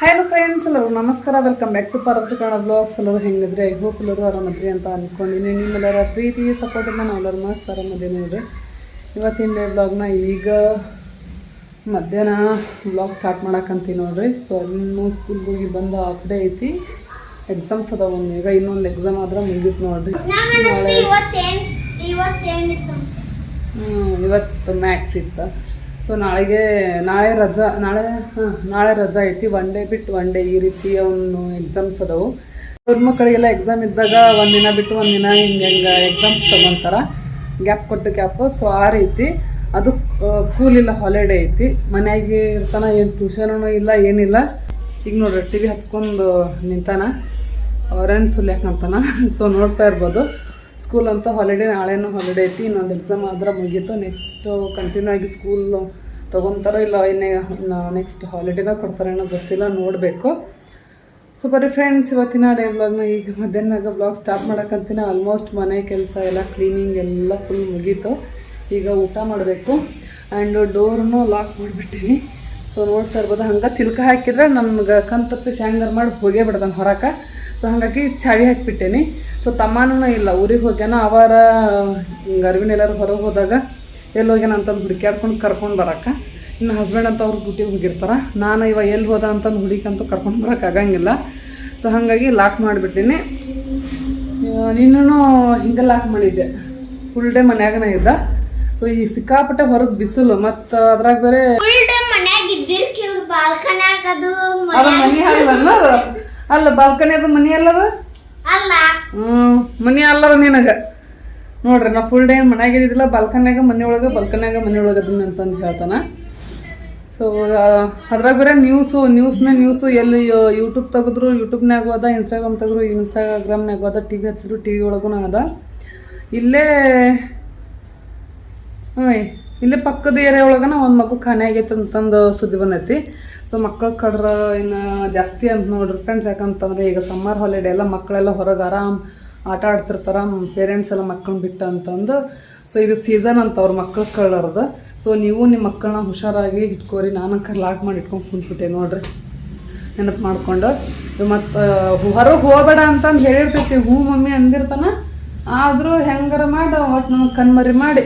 Hello friends, ಎಲ್ಲರೂ ನಮಸ್ಕಾರ. Welcome back to Parvati Kannada blogs. ಎಲ್ಲರೂ ಹೆಂಗಿದ್ರೆ ಐ ಹೋಪ್ ಎಲ್ಲರೂ ಆರಾಮದ್ರಿ ಅಂತ ಅಂದ್ಕೊಂಡಿನಿ. ನಿಮ್ಮೆಲ್ಲರ ಪ್ರೀತಿ ಸಪೋರ್ಟಿಂದ ನಾವು ಎಲ್ಲರೂ ಮಸ್ತ್ ಆರಾಮದೇ ನೋಡ್ರಿ. ಇವತ್ತಿನ ಬ್ಲಾಗ್ನ ಈಗ ಮಧ್ಯಾಹ್ನ ಬ್ಲಾಗ್ ಸ್ಟಾರ್ಟ್ ಮಾಡಕ್ಕಂತೀವಿ ನೋಡ್ರಿ. ಸೊ ಇನ್ನೂ ಸ್ಕೂಲ್ಗೆ ಹೋಗಿ ಬಂದು ಹಾಫ್ ಡೇ ಐತಿ, ಎಕ್ಸಾಮ್ಸ್ ಅದಾವ. ಈಗ ಇನ್ನೊಂದು ಎಕ್ಸಾಮ್ ಆದ್ರೆ ಮುಗಿತು ನೋಡ್ರಿ. ಇವತ್ತು ಮ್ಯಾಥ್ಸ್ ಇತ್ತು. ಸೊ ನಾಳೆ ರಜಾ ಐತಿ. ಒನ್ ಡೇ ಬಿಟ್ಟು ಒನ್ ಡೇ ಈ ರೀತಿ ಅವನು ಎಕ್ಸಾಮ್ಸ್ ಅದಾವು. ಅವ್ರ ಮಕ್ಕಳಿಗೆಲ್ಲ ಎಕ್ಸಾಮ್ ಇದ್ದಾಗ ಒಂದಿನ ಬಿಟ್ಟು ಒಂದಿನ ಹಿಂಗೆ ಎಕ್ಸಾಮ್ಸ್ ತಗೊಂತಾರ, ಗ್ಯಾಪ್ ಕೊಟ್ಟು ಗ್ಯಾಪು. ಸೊ ಆ ರೀತಿ ಅದು ಸ್ಕೂಲ್ ಇಲ್ಲ, ಹಾಲಿಡೇ ಐತಿ. ಮನೆಯಾಗೆ ಇರ್ತಾನ, ಏನು ಟ್ಯೂಷನೂ ಇಲ್ಲ ಏನಿಲ್ಲ. ಈಗ ನೋಡ್ರಿ ಟಿ ವಿ ಹಚ್ಕೊಂಡು ನಿಂತಾನ, ಆರೆಂಜ್ ಸುಲ್ಯಾಕಂತಾನ. ಸೊ ನೋಡ್ತಾ ಇರ್ಬೋದು. ಸ್ಕೂಲ್ ಅಂತ ಹಾಲಿಡೇ, ನಾಳೆನೂ ಹಾಲಿಡೇ ಐತಿ. ಇನ್ನೊಂದು ಎಕ್ಸಾಮ್ ಆದ್ರೆ ಮುಗೀತು. ನೆಕ್ಸ್ಟು ಕಂಟಿನ್ಯೂ ಆಗಿ ಸ್ಕೂಲ್ ತೊಗೊತಾರೋ ಇಲ್ಲ ಇನ್ನು ನೆಕ್ಸ್ಟ್ ಹಾಲಿಡೇನ ಕೊಡ್ತಾರೇನೋ ಗೊತ್ತಿಲ್ಲ, ನೋಡಬೇಕು. ಸೊ ಬರೀ ಫ್ರೆಂಡ್ಸ್, ಇವತ್ತಿನ ಡೇ ವ್ಲಾಗ್ನ ಈಗ ಮಧ್ಯಾಹ್ನ ವ್ಲಾಗ್ ಸ್ಟಾರ್ಟ್ ಮಾಡೋಕ್ಕಂತೀನಿ. ಆಲ್ಮೋಸ್ಟ್ ಮನೆ ಕೆಲಸ ಎಲ್ಲ ಕ್ಲೀನಿಂಗ್ ಎಲ್ಲ ಫುಲ್ ಮುಗೀತು. ಈಗ ಊಟ ಮಾಡಬೇಕು. ಆ್ಯಂಡ್ ಡೋರ್ನು ಲಾಕ್ ಮಾಡಿಬಿಟ್ಟಿನಿ. ಸೊ ನೋಡ್ತಾ ಇರ್ಬೋದು. ಹಂಗೆ ಚಿಲ್ಕ ಹಾಕಿದ್ರೆ ನಮ್ಗೆ ಕಣ್ತಪ್ಪಿ ಹ್ಯಾಂಗರ್ ಮಾಡಿ ಹೋಗೇ ಬಿಡ್ದಾನೆ ಹೊರಕ್ಕೆ. ಸೊ ಹಾಗಾಗಿ ಚಾವಿ ಹಾಕಿಬಿಟ್ಟೇನಿ. ಸೊ ತಮ್ಮನೂ ಇಲ್ಲ, ಊರಿಗೆ ಹೋಗ್ಯಾನ. ಅವರ ಹಿಂಗೆ ಅರಿವಿನ ಎಲ್ಲರೂ ಹೊರಗೆ ಹೋದಾಗ ಎಲ್ಲಿ ಹೋಗ್ಯಾನ ಅಂತಂದು ಹುಡುಕ್ಯಾಡ್ಕೊಂಡು ಕರ್ಕೊಂಡು ಬರೋಕೆ. ಇನ್ನು ಹಸ್ಬೆಂಡ್ ಅಂತ ಅವ್ರು ಡ್ಯೂಟಿಗೆ ಹೋಗಿರ್ತಾರೆ. ನಾನು ಎಲ್ಲಿ ಹೋದ ಅಂತಂದು ಹುಡುಕಂತೂ ಕರ್ಕೊಂಡು ಬರೋಕೆ ಆಗಂಗಿಲ್ಲ. ಸೊ ಹಾಗಾಗಿ ಲಾಕ್ ಮಾಡಿಬಿಟ್ಟಿನಿ. ನೀನು ಹಿಂಗೆ ಲಾಕ್ ಮಾಡಿದ್ದೆ, ಫುಲ್ ಡೇ ಮನ್ಯಾಗನೇ ಇದ್ದ. ಸೊ ಈ ಸಿಕ್ಕಾಪಟ್ಟೆ ಹೊರಗೆ ಬಿಸಿಲು, ಮತ್ತು ಅದ್ರಾಗ ಬೇರೆ ಅದು ಮನಿ ಅಲ್ಲ, ಅದು ಅಲ್ಲ ಬಾಲ್ಕನಿ, ಅದು ಮನಿ ಅಲ್ಲದ ಮನಿ ಅಲ್ಲದ ನಿನಗೆ. ನೋಡ್ರಿ, ನಾ ಫುಲ್ ಡೇ ಮನ್ಯಾಗಿದ್ದಿಲ್ಲ, ಬಾಲ್ಕನ್ಯಾಗ ಮನೆ ಒಳಗೆ ಅದನ್ನ ಅಂತಂದು ಹೇಳ್ತಾನೆ. ಸೊ ಅದ್ರಾಗ ಬೇರೆ ನ್ಯೂಸು ಎಲ್ಲಿ ಯೂಟ್ಯೂಬ್ ತೆಗೆದ್ರು ಯೂಟ್ಯೂಬ್ನಾಗೂ ಅದ, ಇನ್ಸ್ಟಾಗ್ರಾಮ್ ತೆಗೆದ್ರು ಇನ್ಸ್ಟಾಗ್ರಾಮ್ನಾಗೂ ಅದ, ಟಿ ವಿ ಹಚ್ಚಿದ್ರು ಟಿ ವಿ ಒಳಗೂ ಅದ. ಇಲ್ಲೇ ಪಕ್ಕದ ಏರಿಯಾ ಒಳಗನ ಒಂದು ಮಗು ಖಾನೆ ಆಗೈತೆ ಅಂತಂದು ಸುದ್ದಿ ಬಂದೈತಿ. ಸೊ ಮಕ್ಕಳು ಕಡ್ರ ಇನ್ನು ಜಾಸ್ತಿ ಅಂತ ನೋಡ್ರಿ ಫ್ರೆಂಡ್ಸ್. ಯಾಕಂತಂದರೆ ಈಗ ಸಮ್ಮರ್ ಹಾಲಿಡೇ ಎಲ್ಲ ಮಕ್ಕಳೆಲ್ಲ ಹೊರಗೆ ಆರಾಮ್ ಆಟ ಆಡ್ತಿರ್ತಾರೆ, ಪೇರೆಂಟ್ಸ್ ಎಲ್ಲ ಮಕ್ಕಳನ್ನ ಬಿಟ್ಟು ಅಂತಂದು. ಸೊ ಇದು ಸೀಸನ್ ಅಂತ ಅವ್ರ ಮಕ್ಕಳು ಕಳ್ಳರ್ದು. ಸೊ ನೀವು ನಿಮ್ಮ ಮಕ್ಕಳನ್ನ ಹುಷಾರಾಗಿ ಇಟ್ಕೋರಿ. ನಾನು ಲಾಕ್ ಮಾಡಿ ಇಟ್ಕೊಂಡು ಕುಂತ್ಬಿಟ್ಟೆ ನೋಡ್ರಿ, ನೆನಪು ಮಾಡ್ಕೊಂಡು. ಮತ್ತು ಹೊರಗೆ ಹೋಗಬೇಡ ಅಂತಂದು ಹೇಳಿರ್ತೈತಿ, ಹ್ಞೂ ಮಮ್ಮಿ ಅಂದಿರ್ತಾನೆ. ಆದರೂ ಹೆಂಗಾರ ಮಾಡಿ ಒಟ್ಟು ನಮಗೆ ಕಣ್ಮರಿ ಮಾಡಿ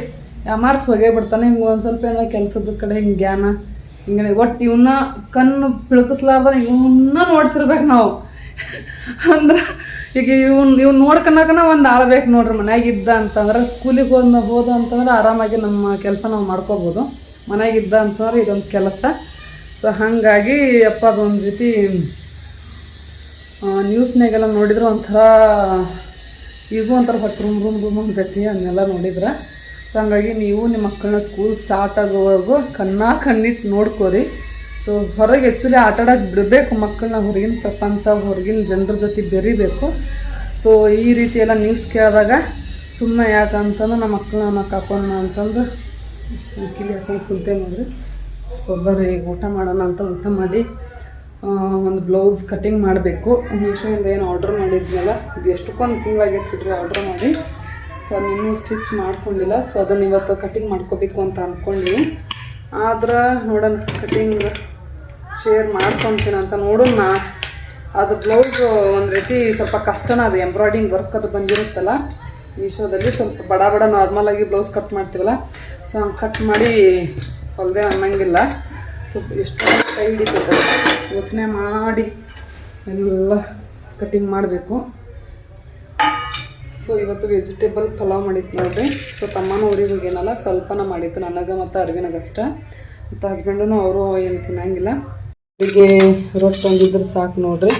ಮಾರ್ಸ್ ಹೋಗೇ ಬಿಡ್ತಾನೆ. ಹಿಂಗೆ ಒಂದು ಸ್ವಲ್ಪ ಏನೋ ಕೆಲಸದ ಕಡೆ ಹಿಂಗೆ ಜ್ಞಾನ ಹಿಂಗೆ ಒಟ್ಟು ಇವನ್ನ ಕಣ್ಣು ಪಿಳ್ಕಿಸ್ಲಾರ್ದ ಇವನ್ನ ನೋಡ್ತಿರ್ಬೇಕು ನಾವು. ಅಂದ್ರೆ ಈಗ ಇವ್ನು ನೋಡ್ಕೊಳಕನ ಒಂದು ಆಳ್ಬೇಕು ನೋಡ್ರಿ. ಮನ್ಯಾಗಿದ್ದ ಅಂತಂದ್ರೆ ಸ್ಕೂಲಿಗೆ ಹೋದ ಅಂತಂದ್ರೆ ಆರಾಮಾಗಿ ನಮ್ಮ ಕೆಲಸ ನಾವು ಮಾಡ್ಕೋಬೋದು. ಮನೆಯಾಗಿದ್ದ ಅಂತಂದ್ರೆ ಇದೊಂದು ಕೆಲಸ. ಸೊ ಹಾಗಾಗಿ ಅಪ್ಪ ಅದೊಂದು ರೀತಿ ನ್ಯೂಸ್ನಾಗೆಲ್ಲ ನೋಡಿದ್ರೆ ಒಂಥರ ಈಗೂ ಒಂಥರ ಹೊಟ್ಟೆ ರೂಮ್ ಅಂತೈತಿ, ಅದನ್ನೆಲ್ಲ ನೋಡಿದ್ರೆ. ಸೊ ಹಂಗಾಗಿ ನೀವು ನಿಮ್ಮ ಮಕ್ಕಳನ್ನ ಸ್ಕೂಲ್ ಸ್ಟಾರ್ಟ್ ಆಗೋವರೆಗೂ ಕಣ್ಣಿಟ್ಟು ನೋಡ್ಕೋರಿ. ಸೊ ಹೊರಗೆ ಆ್ಯಕ್ಚುಲಿ ಆಟಾಡೋಕೆ ಬಿಡಬೇಕು ಮಕ್ಕಳನ್ನ, ಹೊರಗಿನ ಪ್ರಪಂಚ, ಹೊರಗಿನ ಜನರ ಜೊತೆ ಬೆರಿಬೇಕು. ಸೊ ಈ ರೀತಿ ಎಲ್ಲ ನ್ಯೂಸ್ ಕೇಳಿದಾಗ ಸುಮ್ಮನೆ ಯಾಕಂತಂದು ನಮ್ಮ ಮಕ್ಕಳನ್ನ ಕಾಕೋಣ ಅಂತಂದು ಕಿಲಿ ಹಾಕೊಂಡು ಕುಂತೆ ನೋಡ್ರಿ. ಸೊ ಬರ್ರಿ ಈಗ ಊಟ ಮಾಡೋಣ ಅಂತ ಊಟ ಮಾಡಿ ಒಂದು ಬ್ಲೌಸ್ ಕಟಿಂಗ್ ಮಾಡಬೇಕು. ಮೀಶೋಯಿಂದ ಏನು ಆರ್ಡ್ರ್ ಮಾಡಿದ್ನಲ್ಲ, ಇದು ಎಷ್ಟಕ್ಕೊಂದು ತಿಂಗಳಾಗೈತೆ ಬಿಡ್ರಿ ಆರ್ಡ್ರ್ ಮಾಡಿ. ಸೊ ಅದನ್ನೂ ಸ್ಟಿಚ್ ಮಾಡ್ಕೊಂಡಿಲ್ಲ. ಸೊ ಅದನ್ನು ಇವತ್ತು ಕಟಿಂಗ್ ಮಾಡ್ಕೋಬೇಕು ಅಂತ ಅಂದ್ಕೊಂಡ್ವಿ. ಆದ್ರೆ ನೋಡೋಣ, ಕಟಿಂಗ್ ಶೇರ್ ಮಾಡ್ಕೊತೀನಿ ಅಂತ ನೋಡೋಣ. ಅದು ಬ್ಲೌಸು ಒಂದು ರೀತಿ ಸ್ವಲ್ಪ ಕಷ್ಟನ, ಅದು ಎಂಬ್ರಾಯ್ಡಿಂಗ್ ವರ್ಕ್ ಅದು ಬಂದಿರುತ್ತಲ್ಲ ಮೀಶೋದಲ್ಲಿ. ಸ್ವಲ್ಪ ಬಡ ನಾರ್ಮಲಾಗಿ ಬ್ಲೌಸ್ ಕಟ್ ಮಾಡ್ತೀವಲ್ಲ, ಸೊ ಹಂಗೆ ಕಟ್ ಮಾಡಿ ಹೊಲದೆ ಅನ್ನಂಗಿಲ್ಲ. ಸ್ವಲ್ಪ ಎಷ್ಟೊಂದು ಕೈ ಹಿಡಿತದೆ, ಯೋಚನೆ ಮಾಡಿ ಎಲ್ಲ ಕಟಿಂಗ್ ಮಾಡಬೇಕು. ಸೊ ಇವತ್ತು ವೆಜಿಟೇಬಲ್ ಪಲಾವ್ ಮಾಡಿತ್ತು ನೋಡ್ರಿ. ಸೊ ತಮ್ಮನೂ ಊರಿಗೆ ಹೋಗ್ಯಾನಲ್ಲ, ಸ್ವಲ್ಪನ ಮಾಡಿತ್ತು ನನಗೆ ಮತ್ತು ಅರಿವಿನಾಗಷ್ಟೇ. ಮತ್ತು ಹಸ್ಬೆಂಡೂ ಅವರು ಏನು ತಿನ್ನಂಗಿಲ್ಲ, ಅವರಿಗೆ ರೊಟ್ಟಿ ತಂದಿದ್ರೆ ಸಾಕು ನೋಡ್ರಿ.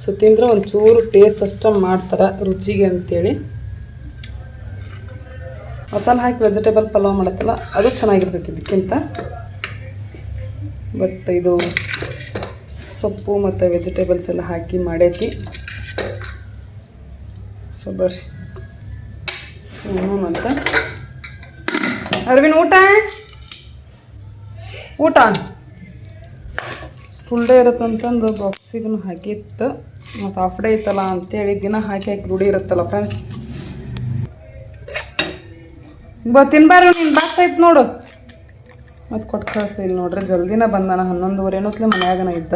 ಸೊ ತಿಂದರೆ ಒಂಚೂರು ಟೇಸ್ಟ್ ಅಷ್ಟೇ ಮಾಡ್ತಾರೆ ರುಚಿಗೆ ಅಂತೇಳಿ. ಮಸಾಲೆ ಹಾಕಿ ವೆಜಿಟೇಬಲ್ ಪಲಾವ್ ಮಾಡತ್ತಲ್ಲ, ಅದು ಚೆನ್ನಾಗಿರ್ತೈತಿ ಇದಕ್ಕಿಂತ. ಬಟ್ ಇದು ಸೊಪ್ಪು ಮತ್ತು ವೆಜಿಟೇಬಲ್ಸ್ ಎಲ್ಲ ಹಾಕಿ ಮಾಡೈತಿ. ಸೊ ಬರ್ರಿ ಅಂತ ಅರವಿಂದ್ ಊಟ ಫುಲ್ ಡೇ ಇರುತ್ತಂತಂದು ಬಾಕ್ಸಿಗೂ ಹಾಕಿತ್ತು. ಮತ್ತು ಹಾಫ್ ಡೇ ಇತ್ತಲ್ಲ ಅಂತೇಳಿ ದಿನ ಹಾಕಿ ರೂಢಿ ಇರುತ್ತಲ್ಲ ಫ್ರೆಂಡ್ಸ್. ತಿನ್ಬಾರು, ನೀನು ಬಾಕ್ಸ್ ಐತೆ ನೋಡು. ಮತ್ತು ಕೊಟ್ಟು ಕಳಿಸಿ ಇಲ್ಲಿ ನೋಡ್ರಿ, ಜಲ್ದಿನ ಬಂದಾನ. 11:30 ಮನ್ಯಾಗನ ಇದ್ದ.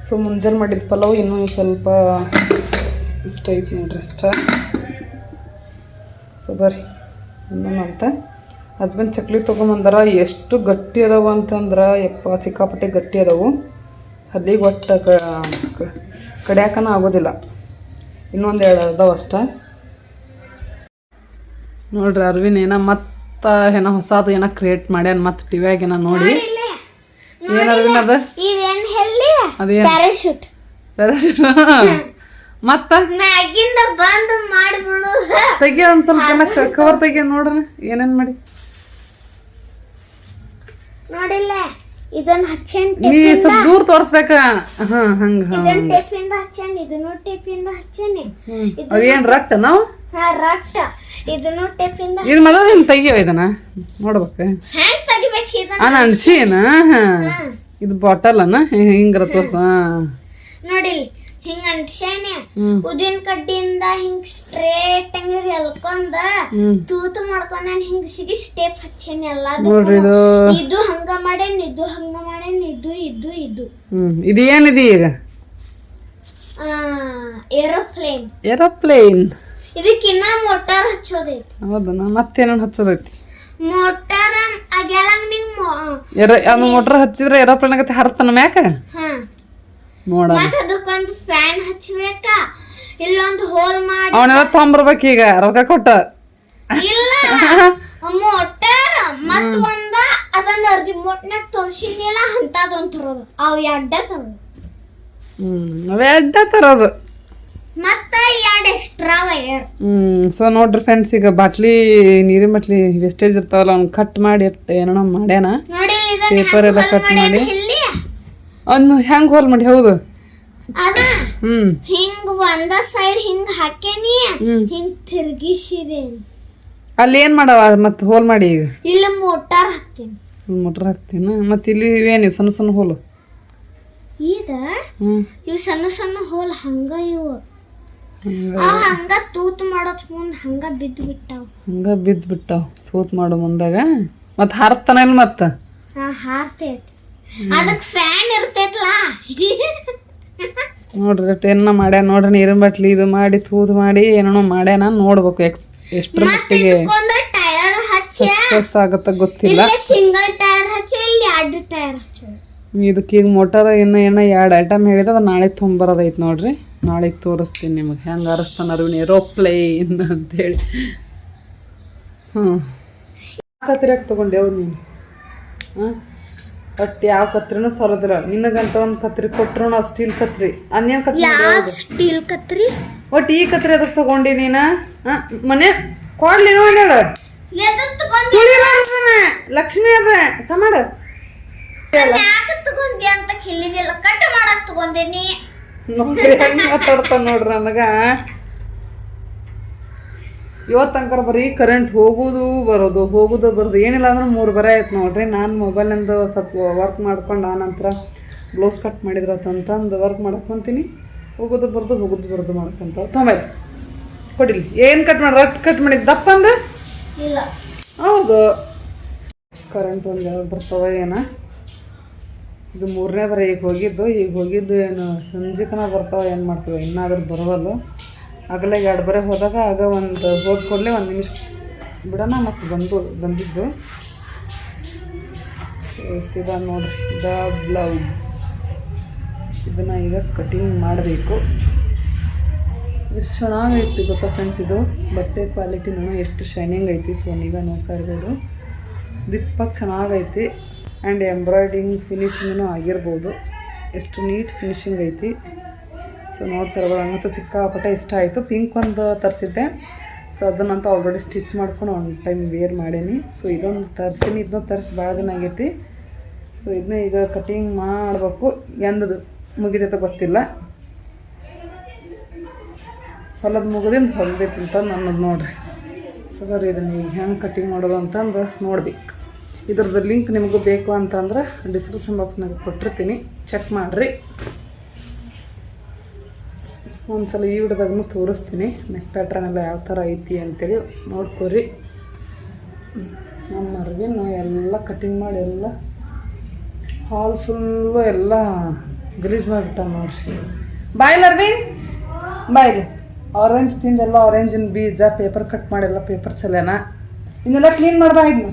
ಸೊ ಮುಂಜಾನೆ ಮಾಡಿದ ಪಲಾವ್ ಇನ್ನೂ ಸ್ವಲ್ಪ ಇಷ್ಟ ಐತೆ ನೋಡ್ರಿ ಇಷ್ಟ. ಸೊ ಬರ್ರಿ ಅಂತ ಹಸ್ಬೆಂಡ್ ಚಕ್ಲಿ ತೊಗೊಂಬಂದಾರ. ಎಷ್ಟು ಗಟ್ಟಿ ಅದಾವ ಅಂತಂದ್ರೆ ಯಪ್ಪ ಸಿಕ್ಕಾಪಟ್ಟೆ ಗಟ್ಟಿ ಅದಾವು. ಅಲ್ಲಿಗೆ ಒಟ್ಟು ಕಡಿಯಾಕನ ಆಗೋದಿಲ್ಲ. ಇನ್ನೊಂದು 2 ಅದಾವ ಅಷ್ಟ ನೋಡ್ರಿ. ಅರ್ವಿನ್ ಮತ್ತು ಹೊಸದು ಏನೋ ಕ್ರಿಯೇಟ್ ಮಾಡ್ಯಾನ ಮತ್ತು ಟಿವಿಯಾಗ ಏನೋ ನೋಡಿ. ಏನು ಅರ್ವಿನ್ ಅದ ಅದೇನು ಪ್ಯಾರಾಶೂಟ್ ಮತ್ತ ತೆಗಿಯ ಒಂದು ಸ್ವಲ್ಪ ಕವರ್ ತೆಗಿಯ ನೋಡ್ರಿ ಏನೇನು ಮಾಡಿ ನೋಡಿಲ್ಲ. ಇದನ್ನ ಹಚ್ಚೇನ್ ನೀ ಸ್ವಲ್ಪ ದೂರ ತೋರಿಸ್ಬೇಕ. ಹಂಗ ಇದನ್ನ ಟೇಪಿಂದ ಹಚ್ಚೇನ್, ಇದನ್ನು ಟೇಪಿಂದ ಹಚ್ಚೇನೆ. ಅವೇನ್ ರಟ್ಟ ನಾವು ರಟ್ಟ ಇದನ್ನು ಟೇಪಿಂದ ಇದು ಮೊದಲು ಹಿಂಗೆ ತೆಗಿಯೋ ಇದನ್ನ ನೋಡ್ಬೇಕು. ಹ್ಯಾಂಗ್ ತೆಗಿಬೇಕು ಇದನ್ನ ಅನ್ಸಿನ ಇದು ಬಾಟಲ್ ಅನ್ನ ಹಿಂಗ್ರ ತೋರ್ಸ ನೋಡಿಲ್ ಹಿಂಗ ಅಂಟ್ಸೇನೆ. ಉದಿನ ಕಡ್ಡಿಯಿಂದ ಹಿಂಗ್ ಸ್ಟ್ರೇಟ್ ಹಂಗ ಎಲ್ಕೊಂಡ ತೂತು ಮಾಡ್ಕೊಂಡ ಹಿಂಗ್ ಸಿಗಿ ಸ್ಟೆಪ್ ಹಚ್ಚೇನೆ ಎಲ್ಲದು. ಇದು ಹಂಗ ಮಾಡೇನ್, ಇದು ಹಂಗ ಮಾಡೇನ್, ಇದು ಇದು ಇದು ಇದು ಏನಿದೆ ಈಗ? ಏರೋಪ್ಲೇನ್. ಏರೋಪ್ಲೇನ್ ಇದಕ್ಕಿನ್ನ ಮೋಟಾರ್ ಹಚ್ಚೋದೈತಿ. ಹೌದಾ? ಮತ್ತೇನೇನು ಹಚ್ಚೋದೈತಿ? ಮೋಟಾರ್ ಆಗ್ಯಾಲಂಗ ನಿಂಗ್ ಮೋಟಾರ್ ಹಚ್ಚಿದ್ರೆ ಏರೋಪ್ಲೇನ್ ಆಗತ್ತೆ ಹರತನ ಮ್ಯಾಕ. ನೋಡ ಮತ್ತೆ ಅದಕ್ಕೊಂದು ಫ್ಯಾನ್ ಹಚ್ಚಬೇಕ. ಇಲ್ಲೊಂದು ಹೋಲ್ ಮಾಡಿ ಅವನೆಲ್ಲ ತೊಗೊಂಬರ್ಬೇಕು ಈಗ ರೊಕ್ಕ ಕೊಟ್ಟ. ಇಲ್ಲ ಮೋಟಾರ್ ಮತ್ತ ಒಂದ ಅದನ್ನ ರಿಮೋಟ್ನಾಗ ತೋರ್ಸಿದ್ನಿಲ್ಲ ಅಂತದೊಂದು ತರೋದು. ಅವು ಎಡ್ಡ ತರೋದು. ಅವ ಎಡ್ಡ ತರೋದು ಮತ್ತ 2 ಎಕ್ಸ್ಟ್ರಾ ವೈರ್. ಸೊ ನೋಡ್ರಿ ಫ್ರೆಂಡ್ಸ್, ಈಗ ಬಾಟ್ಲಿ ನೀರಿನ ಬಾಟ್ಲಿ ವೇಸ್ಟೇಜ್ ಇರ್ತಾವಲ್ಲ ಅವ್ನ ಕಟ್ ಮಾಡಿ ಏನೋ ಮಾಡ್ಯಾನ. ಪೇಪರ್ ಎಲ್ಲ ಕಟ್ ಮಾಡಿ ಅವ್ನು ಹೆಂಗ್ ಹೋಲ್ ಮಾಡಿ. ಹೌದು ಅದ ಹಿಂಗ್ ಒಂದ ಸೈಡ್ ಹಿಂಗ್ ಹಾಕೇನಿ, ಹಿಂಗ್ ತಿರ್ಗಿಸಿದೆ. ಅಲ್ಲಿ ಏನ್ ಮಾಡವ ಮತ್ತೆ ಹೋಲ್ ಮಾಡಿ? ಈಗ ಇಲ್ಲ ಮೋಟಾರ್ ಹಾಕ್ತೀನಿ. ಮೋಟಾರ್ ಹಾಕ್ತೀನ. ಮತ್ತೆ ಇಲ್ಲಿ ಇವೇನು ಸಣ್ಣ ಸಣ್ಣ ಹೋಲು? ಇವು ಸಣ್ಣ ಸಣ್ಣ ಹೋಲ್ ಹಂಗ ಇವು ಹಂಗ ತೂತ್ ಮಾಡೋದ್ ಮುಂದ್ ಹಂಗ ಬಿದ್ದು ಬಿಟ್ಟಾವ ತೂತ್ ಮಾಡೋ ಮುಂದಾಗ. ಮತ್ ಹಾರ್ತಾನ ಇಲ್ಲ ಮತ್ತ ಹಾರ್ತೈತಿ. ಅದಕ್ಕೆ ಫ್ಯಾನ್ ಇರ್ತೈತಲ್ಲ. ನೋಡ್ರಿ ಏನ ಮಾಡ್ಯಾನ ನೋಡ್ರಿ. ನೀರಿನ ಬಾಟ್ಲಿ ಇದು ಮಾಡಿ ತೂತ್ ಮಾಡಿ ಏನೋ ಮಾಡ್ಯಾನ. ನೋಡ್ಬೇಕು ಎಷ್ಟ್ರ ಮಟ್ಟಿಗೆ ಸಕ್ಸಸ್ ಆಗತ್ತ ಗೊತ್ತಿಲ್ಲ. ಸಿಂಗಲ್ ಟೈರ್ ಹಚ್ಚಿ ಇಲ್ಲಿ 2 ಟೈರ್ ಹಚ್ಚಿ. ಇದಕ್ಕೆ ಈಗ ಮೋಟಾರ್ ಏನೋ 2 ಐಟಮ್ ಹೇಳಿದ ಅದು ನಾಳೆ ತೊಂಬರೋದೈತಿ ನೋಡ್ರಿ. ನಾಳೆಗೆ ತೋರಿಸ್ತೀನಿ ನಿಮಗೆ ಹೆಂಗೆ ಅರಸ್ತಾನ ಅರ್ವಿನ್ ಏರೋಪ್ಲೇನ್ ಅಂತೇಳಿ. ಕತ್ರಿಯಾಗಿ ತೊಗೊಂಡೆವು ನೀನು. ಒಟ್ಟು ಯಾವ ಕತ್ರಿನೂ ಸರೋದಿಲ್ಲ ನಿನಗಂತ. ಒಂದು ಕತ್ರಿ ಕೊಟ್ರು ನಾವು ಸ್ಟೀಲ್ ಕತ್ರಿ. ಅನ್ನೇನು ಕತ್ರಿ? ಸ್ಟೀಲ್ ಕತ್ರಿ. ಒಟ್ಟು ಈ ಕತ್ರಿ ಅದಕ್ಕೆ ತಗೊಂಡಿ ನೀನು. ಮನೆ ಕೊಡ್ಲಿ ಹೇಳು. ಲಕ್ಷ್ಮಿ ಅದ ಸಮಾಡ ತಗೊಂಡಿ ಅಂತ ಕೇಳಿದಿಲ್ಲ. ಕಟ್ ಮಾಡಕ್ ತಗೊಂಡೇನಿ. ನೋಡ್ರಿ ಹೆಂಗ್ ಮಾತಾಡ್ತಾನ ನೋಡ್ರಿ ನನಗ. ಇವತ್ತಂಕರ ಬರೀ ಕರೆಂಟ್ ಹೋಗೋದು ಬರೋದು ಏನಿಲ್ಲ ಅಂದ್ರೆ 3 ಬರ ಆಯ್ತು ನೋಡ್ರಿ. ನಾನು ಮೊಬೈಲಿಂದ ಸ್ವಲ್ಪ ವರ್ಕ್ ಮಾಡ್ಕೊಂಡು ಆನಂತರ ಬ್ಲೌಸ್ ಕಟ್ ಮಾಡಿದ್ರತ್ತಂತಂದು ವರ್ಕ್ ಮಾಡ್ಕೊತೀನಿ. ಹೋಗೋದು ಬರೋದು ಮಾಡ್ಕೊಂತ ತೊಂಬೈದು ಕೊಡಿಲಿ. ಏನು ಕಟ್ ಮಾಡಿ ರಟ್ ಕಟ್ ಮಾಡಿದ್ದು ದಪ್ಪ ಅಂದ ಇಲ್ಲ. ಹೌದು ಕರೆಂಟ್ ಒಂದು ಯಾವಾಗ ಬರ್ತಾವ ಏನ. ಇದು 3ನೇ ಬರ ಈಗ ಹೋಗಿದ್ದು ಏನು ಸಂಜೆಕನ ಬರ್ತಾವ. ಏನು ಮಾಡ್ತೀವಿ ಇನ್ನಾದ್ರೂ ಬರೋವಲ್ಲ. ಆಗಲೇ 2 ಬರೆ ಹೋದಾಗ ಆಗ ಒಂದು ಹೋದ ಕೂಡಲೇ 1 ನಿಮಿಷ ಬಿಡೋಣ. ಮತ್ತು ಬಂದಿದ್ದು ಸೀದಾ ನೋಡ್ರಿ ದ ಬ್ಲೌಸ್. ಇದನ್ನು ಈಗ ಕಟಿಂಗ್ ಮಾಡಬೇಕು. ಎಷ್ಟು ಚೆನ್ನಾಗೈತಿ ಗೊತ್ತಾ ಫ್ರೆಂಡ್ಸ್. ಇದು ಬಟ್ಟೆ ಕ್ವಾಲಿಟಿ ನಾನು ಎಷ್ಟು ಶೈನಿಂಗ್ ಐತಿ. ಸೊ ನೀವೇ ನೋಡ್ತಾ ಇರ್ಬೋದು. ದಿಪ್ಪಕ್ಕೆ ಚೆನ್ನಾಗೈತಿ. ಆ್ಯಂಡ್ ಎಂಬ್ರಾಯ್ಡಿಂಗ್ ಫಿನಿಶಿಂಗೂ ಆಗಿರ್ಬೋದು. ಎಷ್ಟು ನೀಟ್ ಫಿನಿಶಿಂಗ್ ಐತಿ. ಸೊ ನೋಡ್ತಾ ಇರ್ಬೋದು. ಹಂಗಂತೂ ಸಿಕ್ಕಾಪಟ್ಟೆ ಇಷ್ಟ ಆಯಿತು. ಪಿಂಕ್ ಒಂದು ತರಿಸಿದ್ದೆ. ಸೊ ಅದನ್ನಂತೂ ಆಲ್ರೆಡಿ ಸ್ಟಿಚ್ ಮಾಡ್ಕೊಂಡು ಒಂದು ಟೈಮ್ ವೇರ್ ಮಾಡೀನಿ. ಸೊ ಇದೊಂದು ತರಿಸೀನಿ. ಇದನ್ನೂ ತರಿಸಿ ಭಾಳ ದಿನ ಆಗೈತಿ. ಸೊ ಇದನ್ನ ಈಗ ಕಟಿಂಗ್ ಮಾಡಬೇಕು. ಎಂದದು ಮುಗಿದೈತೆ ಗೊತ್ತಿಲ್ಲ. ಹೊಲದ ಮುಗಿದಿಂದ ಹೊಲದೈತಿ ಅಂತ ನನ್ನದು ನೋಡ್ರಿ. ಸೊ ಸರಿ ಇದನ್ನು ಈಗ ಹೆಂಗೆ ಕಟಿಂಗ್ ಮಾಡೋದು ಅಂತಂದು ನೋಡ್ಬೇಕು. ಇದ್ರದ್ದು ಲಿಂಕ್ ನಿಮಗೂ ಬೇಕು ಅಂತಂದ್ರೆ ಡಿಸ್ಕ್ರಿಪ್ಷನ್ ಬಾಕ್ಸ್ನಾಗ ಕೊಟ್ಟಿರ್ತೀನಿ, ಚೆಕ್ ಮಾಡಿರಿ. ಒಂದ್ಸಲ ಈ ವಿಡಿಯೋದಾಗೂ ತೋರಿಸ್ತೀನಿ ನೆಕ್ ಪ್ಯಾಟ್ರನ್ ಎಲ್ಲ ಯಾವ ಥರ ಐತಿ ಅಂತೇಳಿ ನೋಡ್ಕೊರಿ. ನಮ್ಮ ಅರ್ವಿನ ಎಲ್ಲ ಕಟಿಂಗ್ ಮಾಡಿ ಎಲ್ಲ ಹಾಲ್ ಫುಲ್ಲು ಎಲ್ಲ ಗಲೀಜ್ ಮಾಡಿಬಿಟ್ಟ ನೋಡ್ರಿ. ಬಾಯ್ಲ್ ಅರ್ವಿನ್ ಬಾಯ್ಲಿ. ಆರೆಂಜ್ ತಿಂದೆಲ್ಲ ಆರೆಂಜಿನ ಬೀಜ ಪೇಪರ್ ಕಟ್ ಮಾಡಿಲ್ಲ, ಪೇಪರ್ ಚಲೇನ ಇನ್ನೆಲ್ಲ ಕ್ಲೀನ್ ಮಾಡ್ಬಾ. ಇದನ್ನ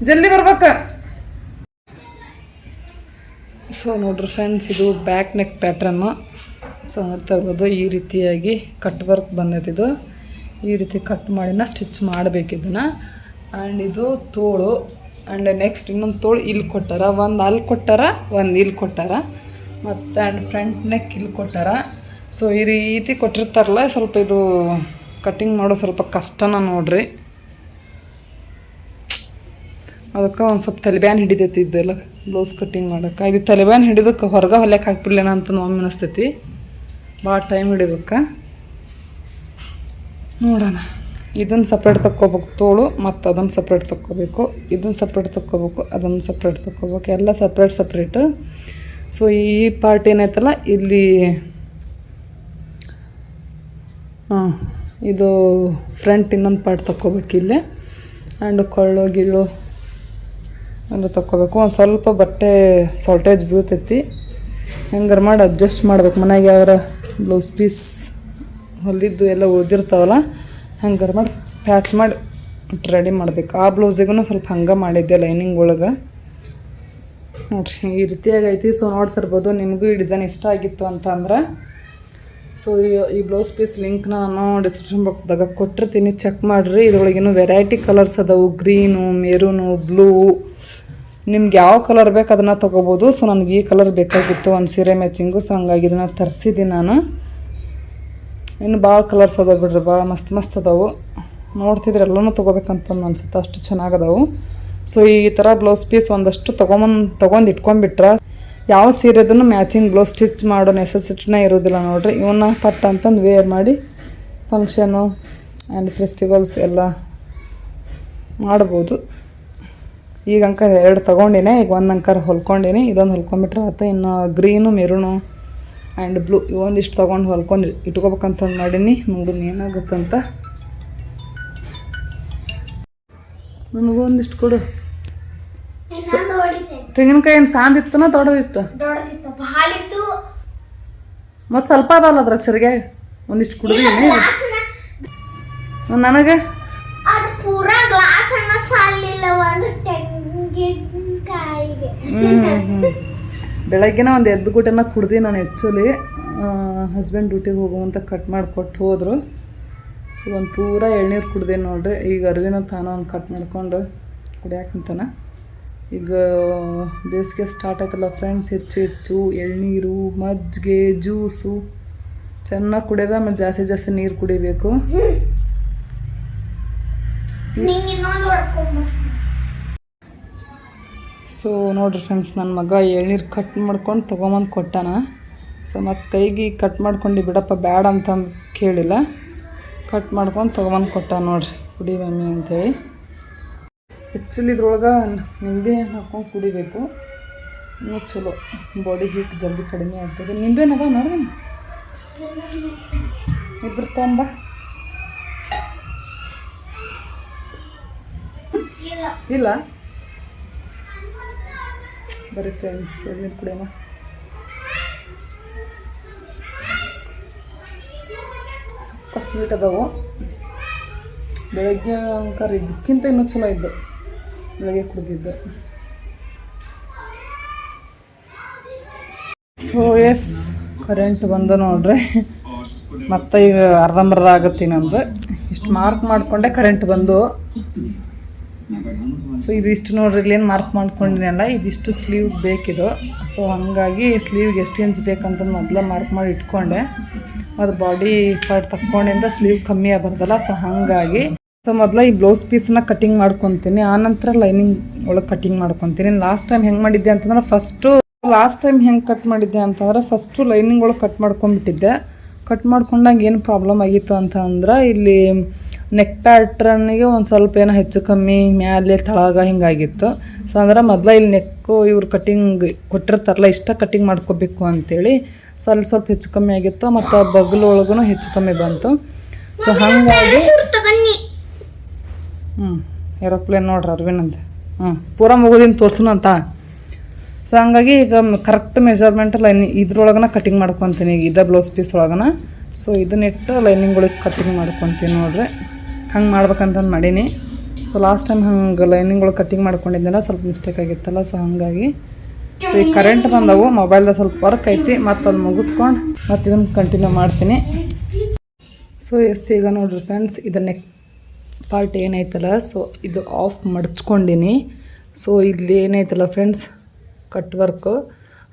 ಜಲ್ದಿ ಬರ್ಬೇಕು. ಸೊ ನೋಡ್ರಿ ಫ್ರೆಂಡ್ಸ್, ಇದು ಬ್ಯಾಕ್ ನೆಕ್ ಪ್ಯಾಟ್ರನ್ನು. ಸೊ ನೋಡ್ತಾ ಇರ್ಬೋದು, ಈ ರೀತಿಯಾಗಿ ಕಟ್ ವರ್ಕ್ ಬಂದೈತಿದು. ಈ ರೀತಿ ಕಟ್ ಮಾಡಿನ ಸ್ಟಿಚ್ ಮಾಡಬೇಕು ಇದನ್ನು. ಆ್ಯಂಡ್ ಇದು ತೋಳು. ಆ್ಯಂಡ್ ನೆಕ್ಸ್ಟ್ ಇನ್ನೊಂದು ತೋಳು ಇಲ್ಲಿ ಕೊಟ್ಟಾರ, ಒಂದು ಅಲ್ಲಿ ಕೊಟ್ಟಾರ, ಒಂದು ಇಲ್ಲಿ ಕೊಟ್ಟಾರ, ಮತ್ತು ಆ್ಯಂಡ್ ಫ್ರಂಟ್ ನೆಕ್ ಇಲ್ಲಿ ಕೊಟ್ಟಾರ. ಸೊ ಈ ರೀತಿ ಕೊಟ್ಟಿರ್ತಾರಲ್ಲ, ಸ್ವಲ್ಪ ಇದು ಕಟ್ಟಿಂಗ್ ಮಾಡೋ ಸ್ವಲ್ಪ ಕಷ್ಟನ ನೋಡ್ರಿ. ಅದಕ್ಕೆ ಒಂದು ಸ್ವಲ್ಪ ತಲೆಬ್ಯಾನ್ ಹಿಡಿತೈತಿ ಇದೆಲ್ಲ ಬ್ಲೌಸ್ ಕಟ್ಟಿಂಗ್ ಮಾಡೋಕ್ಕೆ. ಇದು ತಲೆಬ್ಯಾನ್ ಹಿಡಿದಕ್ಕೆ ಹೊರಗೆ ಹೊಲ್ಯಕ್ಕೆ ಹಾಕ್ಬಿಡ್ಲೇನ ಅಂತ ಒಮ್ಮೆ ಅನಿಸ್ತೈತಿ. ಭಾಳ ಟೈಮ್ ಹಿಡಿದಕ್ಕೆ. ನೋಡೋಣ. ಇದನ್ನು ಸಪ್ರೇಟ್ ತಕ್ಕೋಬೇಕು ತೋಳು, ಮತ್ತು ಅದನ್ನು ಸಪ್ರೇಟ್ ತಕ್ಕೋಬೇಕು, ಇದನ್ನು ಸಪ್ರೇಟ್ ತಕ್ಕೋಬೇಕು, ಅದನ್ನು ಸಪ್ರೇಟ್ ತಕ್ಕೋಬೇಕು, ಎಲ್ಲ ಸಪ್ರೇಟು. ಸೊ ಈ ಪಾರ್ಟ್ ಏನೈತಲ್ಲ ಇಲ್ಲಿ, ಇದು ಫ್ರಂಟ್ ಇನ್ನೊಂದು ಪಾರ್ಟ್ ತಕ್ಕೋಬೇಕು ಇಲ್ಲೇ. ಆ್ಯಂಡ್ ಕೊಳ್ಳು ಗಿಳ್ಳು ಎಲ್ಲ ತಕ್ಕೋಬೇಕು. ಒಂದು ಸ್ವಲ್ಪ ಬಟ್ಟೆ ಶಾರ್ಟೇಜ್ ಬೀಳ್ತೈತಿ, ಹೆಂಗಾರು ಮಾಡಿ ಅಡ್ಜಸ್ಟ್ ಮಾಡ್ಬೇಕು. ಮನೆಗೆ ಅವರ ಬ್ಲೌಸ್ ಪೀಸ್ ಹೊಲಿದ್ದು ಎಲ್ಲ ಉಳಿದಿರ್ತಾವಲ್ಲ, ಹಂಗಾರು ಮಾಡಿ ಪ್ಯಾಚ್ ಮಾಡಿ ರೆಡಿ ಮಾಡಬೇಕು. ಆ ಬ್ಲೌಸಿಗೂ ಸ್ವಲ್ಪ ಹಂಗೆ ಮಾಡಿದ್ದೆ ಲೈನಿಂಗ್ ಒಳಗೆ. ನೋಡ್ರಿ ಈ ರೀತಿಯಾಗಿ ಐತಿ. ಸೊ ನೋಡ್ತಿರ್ಬೋದು, ನಿಮಗೂ ಈ ಡಿಸೈನ್ ಇಷ್ಟ ಆಗಿತ್ತು ಅಂತ ಅಂದ್ರೆ ಸೊ ಈ ಬ್ಲೌಸ್ ಪೀಸ್ ಲಿಂಕ್ನ ನಾನು ಡಿಸ್ಕ್ರಿಪ್ಷನ್ ಬಾಕ್ಸ್ದಾಗ ಕೊಟ್ಟಿರ್ತೀನಿ, ಚೆಕ್ ಮಾಡಿರಿ. ಇದ್ರೊಳಗೇನು ವೆರೈಟಿ ಕಲರ್ಸ್ ಅದಾವು, ಗ್ರೀನು, ಮೆರೂನು, ಬ್ಲೂ, ನಿಮ್ಗೆ ಯಾವ ಕಲರ್ ಬೇಕು ಅದನ್ನು ತೊಗೋಬೋದು. ಸೊ ನನಗೆ ಈ ಕಲರ್ ಬೇಕಾಗಿತ್ತು, ಒಂದು ಸೀರೆ ಮ್ಯಾಚಿಂಗು. ಸೊ ಹಂಗಾಗಿ ಇದನ್ನು ತರಿಸಿದ್ದೀನಿ ನಾನು. ಇನ್ನು ಭಾಳ ಕಲರ್ಸ್ ಅದಾವೆ ಬಿಡ್ರಿ, ಭಾಳ ಮಸ್ತ್ ಅದಾವು. ನೋಡ್ತಿದ್ರೆ ಎಲ್ಲನೂ ತೊಗೋಬೇಕಂತ ಅನ್ಸುತ್ತೆ, ಅಷ್ಟು ಚೆನ್ನಾಗದಾವು. ಸೊ ಈ ಥರ ಬ್ಲೌಸ್ ಪೀಸ್ ಒಂದಷ್ಟು ತೊಗೊಂಡು ಇಟ್ಕೊಂಡ್ಬಿಟ್ರೆ ಯಾವ ಸೀರೆದನ್ನು ಮ್ಯಾಚಿಂಗ್ ಬ್ಲೌಸ್ ಸ್ಟಿಚ್ ಮಾಡೋ ನೆಸೆಸಿಟಿನೇ ಇರೋದಿಲ್ಲ ನೋಡ್ರಿ. ಇವನ್ನ ಪಟ್ಟ ಅಂತಂದು ವೇರ್ ಮಾಡಿ ಫಂಕ್ಷನು ಆ್ಯಂಡ್ ಫೆಸ್ಟಿವಲ್ಸ್ ಎಲ್ಲ ಮಾಡ್ಬೋದು. ಈಗ ಅಂಕರ್ 2 ತೊಗೊಂಡಿನಿ, ಈಗ ಒಂದು ಅಂಕರ್ ಹೊಲ್ಕೊಂಡಿನಿ. ಇದೊಂದು ಹೊಲ್ಕೊಂಡ್ಬಿಟ್ರೆ ಆಯ್ತು. ಇನ್ನು ಗ್ರೀನು, ಮೆರೂನು ಆ್ಯಂಡ್ ಬ್ಲೂ ಇವೊಂದಿಷ್ಟು ತೊಗೊಂಡು ಹೊಲ್ಕೊಂಡು ಇಟ್ಕೋಬೇಕಂತಂದು ಮಾಡೀನಿ. ನೋಡು ಏನಾಗುತ್ತಂತ. ನನಗೂ ಒಂದಿಷ್ಟು ಕೊಡು. ತೆಂಗಿನಕಾಯಿ ಏನು ಸಾಂದಿತ್ತನ ದೊಡ್ಡದಿತ್ತು? ಮತ್ತು ಸ್ವಲ್ಪ ಅದಲ್ಲ ಅದ್ರ ಚರಿಗೆ ಒಂದಿಷ್ಟು ಕುಡಿದೀನಿ. ನನಗೆ ಬೆಳಗ್ಗೆನ ಒಂದು ಎದ್ದು ಗುಟೆನ ಕುಡ್ದು ನಾನು. ಆ್ಯಕ್ಚುಲಿ ಹಸ್ಬೆಂಡ್ ಡ್ಯೂಟಿಗೆ ಹೋಗುವಂತ ಕಟ್ ಮಾಡಿಕೊಟ್ಟು ಹೋದರು. ಸೊ ಒಂದು ಪೂರ ಎಳ್ನೀರು ಕುಡ್ದೆ ನೋಡ್ರಿ. ಈಗ ಅರಿವಿನ ತಾನು ಒಂದು ಕಟ್ ಮಾಡ್ಕೊಂಡು ಕುಡಿಯಾಕಂತಾನ. ಈಗ ಬೇಸಿಗೆ ಸ್ಟಾರ್ಟ್ ಆಯ್ತಲ್ಲ ಫ್ರೆಂಡ್ಸ್, ಹೆಚ್ಚು ಎಳ್ನೀರು, ಮಜ್ಜಿಗೆ, ಜ್ಯೂಸು ಚೆನ್ನಾಗಿ ಕುಡಿಯೋದ. ಆಮೇಲೆ ಜಾಸ್ತಿ ನೀರು ಕುಡಿಬೇಕು. ಸೊ ನೋಡ್ರಿ ಫ್ರೆಂಡ್ಸ್, ನನ್ನ ಮಗ ಎಳ್ನೀರು ಕಟ್ ಮಾಡ್ಕೊಂಡು ತೊಗೊಂಬಂದು ಕೊಟ್ಟಾನ. ಸೊ ಮತ್ತು ಕೈಗೆ ಕಟ್ ಮಾಡ್ಕೊಂಡು ಬಿಡಪ್ಪ ಬ್ಯಾಡ ಅಂತಂದು ಕೇಳಿಲ್ಲ, ಕಟ್ ಮಾಡ್ಕೊಂಡು ತೊಗೊಂಬಂದು ಕೊಟ್ಟ ನೋಡ್ರಿ, ಕುಡಿ ಮಮ್ಮಿ ಅಂಥೇಳಿ. ಆ್ಯಕ್ಚುಲಿ ಇದ್ರೊಳಗೆ ನಿಂಬೆ ಹಾಕ್ಕೊಂಡು ಕುಡಿಬೇಕು, ಇನ್ನೂ ಚಲೋ. ಬಾಡಿ ಹೀಟ್ ಜಲ್ದಿ ಕಡಿಮೆ ಆಗ್ತದೆ. ನಿಂಬೆನ ಅದಾವ ನೋಡ್ರಿ, ಇದ್ರ ತೊಂಬ. ಇಲ್ಲ ಬರೀ ಫ್ರೆಂಡ್ಸ್ ಎಳ್ನೀರು ಕುಡಿಯೋಣ. ಸ್ವಲ್ಪ ಸ್ವೀಟ್ ಅದಾವು. ಬೆಳಗ್ಗೆ ಅಂಕರ್ ಇದಕ್ಕಿಂತ ಇನ್ನೂ ಚಲೋ ಇದ್ದು, ಬೆಳಗ್ಗೆ ಕುಡಿದಿದ್ದು. ಸೊ ಎಸ್, ಕರೆಂಟ್ ಬಂದು ನೋಡ್ರಿ. ಮತ್ತು ಈಗ ಅರ್ಧಂಬರ್ಧ ಆಗುತ್ತೆ ನಂದು. ಇಷ್ಟು ಮಾರ್ಕ್ ಮಾಡಿಕೊಂಡೆ ಕರೆಂಟ್ ಬಂದು. ಸೊ ಇದಿಷ್ಟು ನೋಡ್ರಿ, ಇಲ್ಲೇನು ಮಾರ್ಕ್ ಮಾಡ್ಕೊಂಡಿನಲ್ಲ, ಇದಿಷ್ಟು ಸ್ಲೀವ್ ಬೇಕಿದು. ಸೊ ಹಾಗಾಗಿ ಸ್ಲೀವ್ಗೆ ಎಷ್ಟು ಇಂಚ್ ಬೇಕಂತ ಮೊದಲೇ ಮಾರ್ಕ್ ಮಾಡಿ ಇಟ್ಕೊಂಡೆ. ಮತ್ತು ಬಾಡಿ ಪಾರ್ಟ್ ತಕ್ಕೊಂಡಿಂದ ಸ್ಲೀವ್ ಕಮ್ಮಿ ಆಗಬಾರ್ದಲ್ಲ. ಸೊ ಹಾಗಾಗಿ ಮೊದಲ ಈ ಬ್ಲೌಸ್ ಪೀಸನ್ನ ಕಟಿಂಗ್ ಮಾಡ್ಕೊತೀನಿ, ಆನಂತರ ಲೈನಿಂಗ್ ಒಳಗೆ ಕಟಿಂಗ್ ಮಾಡ್ಕೊತೀನಿ. ಲಾಸ್ಟ್ ಟೈಮ್ ಹೆಂಗೆ ಮಾಡಿದ್ದೆ ಅಂತಂದ್ರೆ ಫಸ್ಟು ಲೈನಿಂಗ್ ಒಳಗೆ ಕಟ್ ಮಾಡ್ಕೊಂಡ್ಬಿಟ್ಟಿದ್ದೆ. ಕಟ್ ಮಾಡ್ಕೊಂಡಾಗ ಏನು ಪ್ರಾಬ್ಲಮ್ ಆಗಿತ್ತು ಅಂತಂದ್ರೆ, ಇಲ್ಲಿ ನೆಕ್ ಪ್ಯಾಟ್ರನ್ನಿಗೆ ಒಂದು ಸ್ವಲ್ಪ ಏನೋ ಹೆಚ್ಚು ಕಮ್ಮಿ ಮ್ಯಾಲೆ ತಳಗ ಹಿಂಗಾಗಿತ್ತು. ಸೊ ಅಂದ್ರೆ ಮೊದಲ ಇಲ್ಲಿ ನೆಕ್ಕು ಇವ್ರು ಕಟಿಂಗ್ ಕೊಟ್ಟಿರ್ತಾರಲ್ಲ, ಇಷ್ಟ ಕಟಿಂಗ್ ಮಾಡ್ಕೋಬೇಕು ಅಂತೇಳಿ. ಸೊ ಅಲ್ಲಿ ಸ್ವಲ್ಪ ಹೆಚ್ಚು ಕಮ್ಮಿ ಆಗಿತ್ತು, ಮತ್ತು ಬಗ್ಲೊಳಗೂ ಹೆಚ್ಚು ಕಮ್ಮಿ ಬಂತು. ಸೊ ಹಾಗಾಗಿ ಏರೋಪ್ಲೇನ್ ನೋಡ್ರಿ ಅರ್ವಿನಂತ. ಪೂರ ಮುಗೋದಿನ ತೋರ್ಸುನಂತ. ಸೊ ಹಂಗಾಗಿ ಈಗ ಕರೆಕ್ಟ್ ಮೆಜರ್ಮೆಂಟ್ ಲೈನಿಂಗ್ ಇದ್ರೊಳಗನ ಕಟಿಂಗ್ ಮಾಡ್ಕೊತೀನಿ ಈಗ ಇದೇ ಬ್ಲೌಸ್ ಪೀಸ್ ಒಳಗನ. ಸೊ ಇದನ್ನಿಟ್ಟು ಲೈನಿಂಗ್ಗಳಿಗೆ ಕಟಿಂಗ್ ಮಾಡ್ಕೊತೀನಿ ನೋಡ್ರಿ. ಹಂಗೆ ಮಾಡ್ಬೇಕಂತ ಮಾಡೀನಿ. ಸೊ ಲಾಸ್ಟ್ ಟೈಮ್ ಹಂಗೆ ಲೈನಿಂಗ್ಗಳು ಕಟಿಂಗ್ ಮಾಡ್ಕೊಂಡಿದ್ದೆಲ್ಲ ಸ್ವಲ್ಪ ಮಿಸ್ಟೇಕ್ ಆಗಿತ್ತಲ್ಲ. ಸೊ ಹಾಗಾಗಿ ಸೊ ಈಗ ಕರೆಂಟ್ ಬಂದವು, ಮೊಬೈಲ್ದಾಗ ಸ್ವಲ್ಪ ವರ್ಕ್ ಐತಿ, ಮತ್ತು ಅದು ಮುಗಿಸ್ಕೊಂಡು ಮತ್ತು ಇದನ್ನು ಕಂಟಿನ್ಯೂ ಮಾಡ್ತೀನಿ. ಸೊ ಈಗ ನೋಡ್ರಿ ಫ್ರೆಂಡ್ಸ್, ಇದು ನೆಕ್ ಪಾರ್ಟ್ ಏನೈತಲ್ಲ, ಸೊ ಇದು ಆಫ್ ಮಡ್ಚ್ಕೊಂಡಿನಿ. ಸೊ ಇಲ್ಲಿ ಏನೈತಲ್ಲ friends cut work,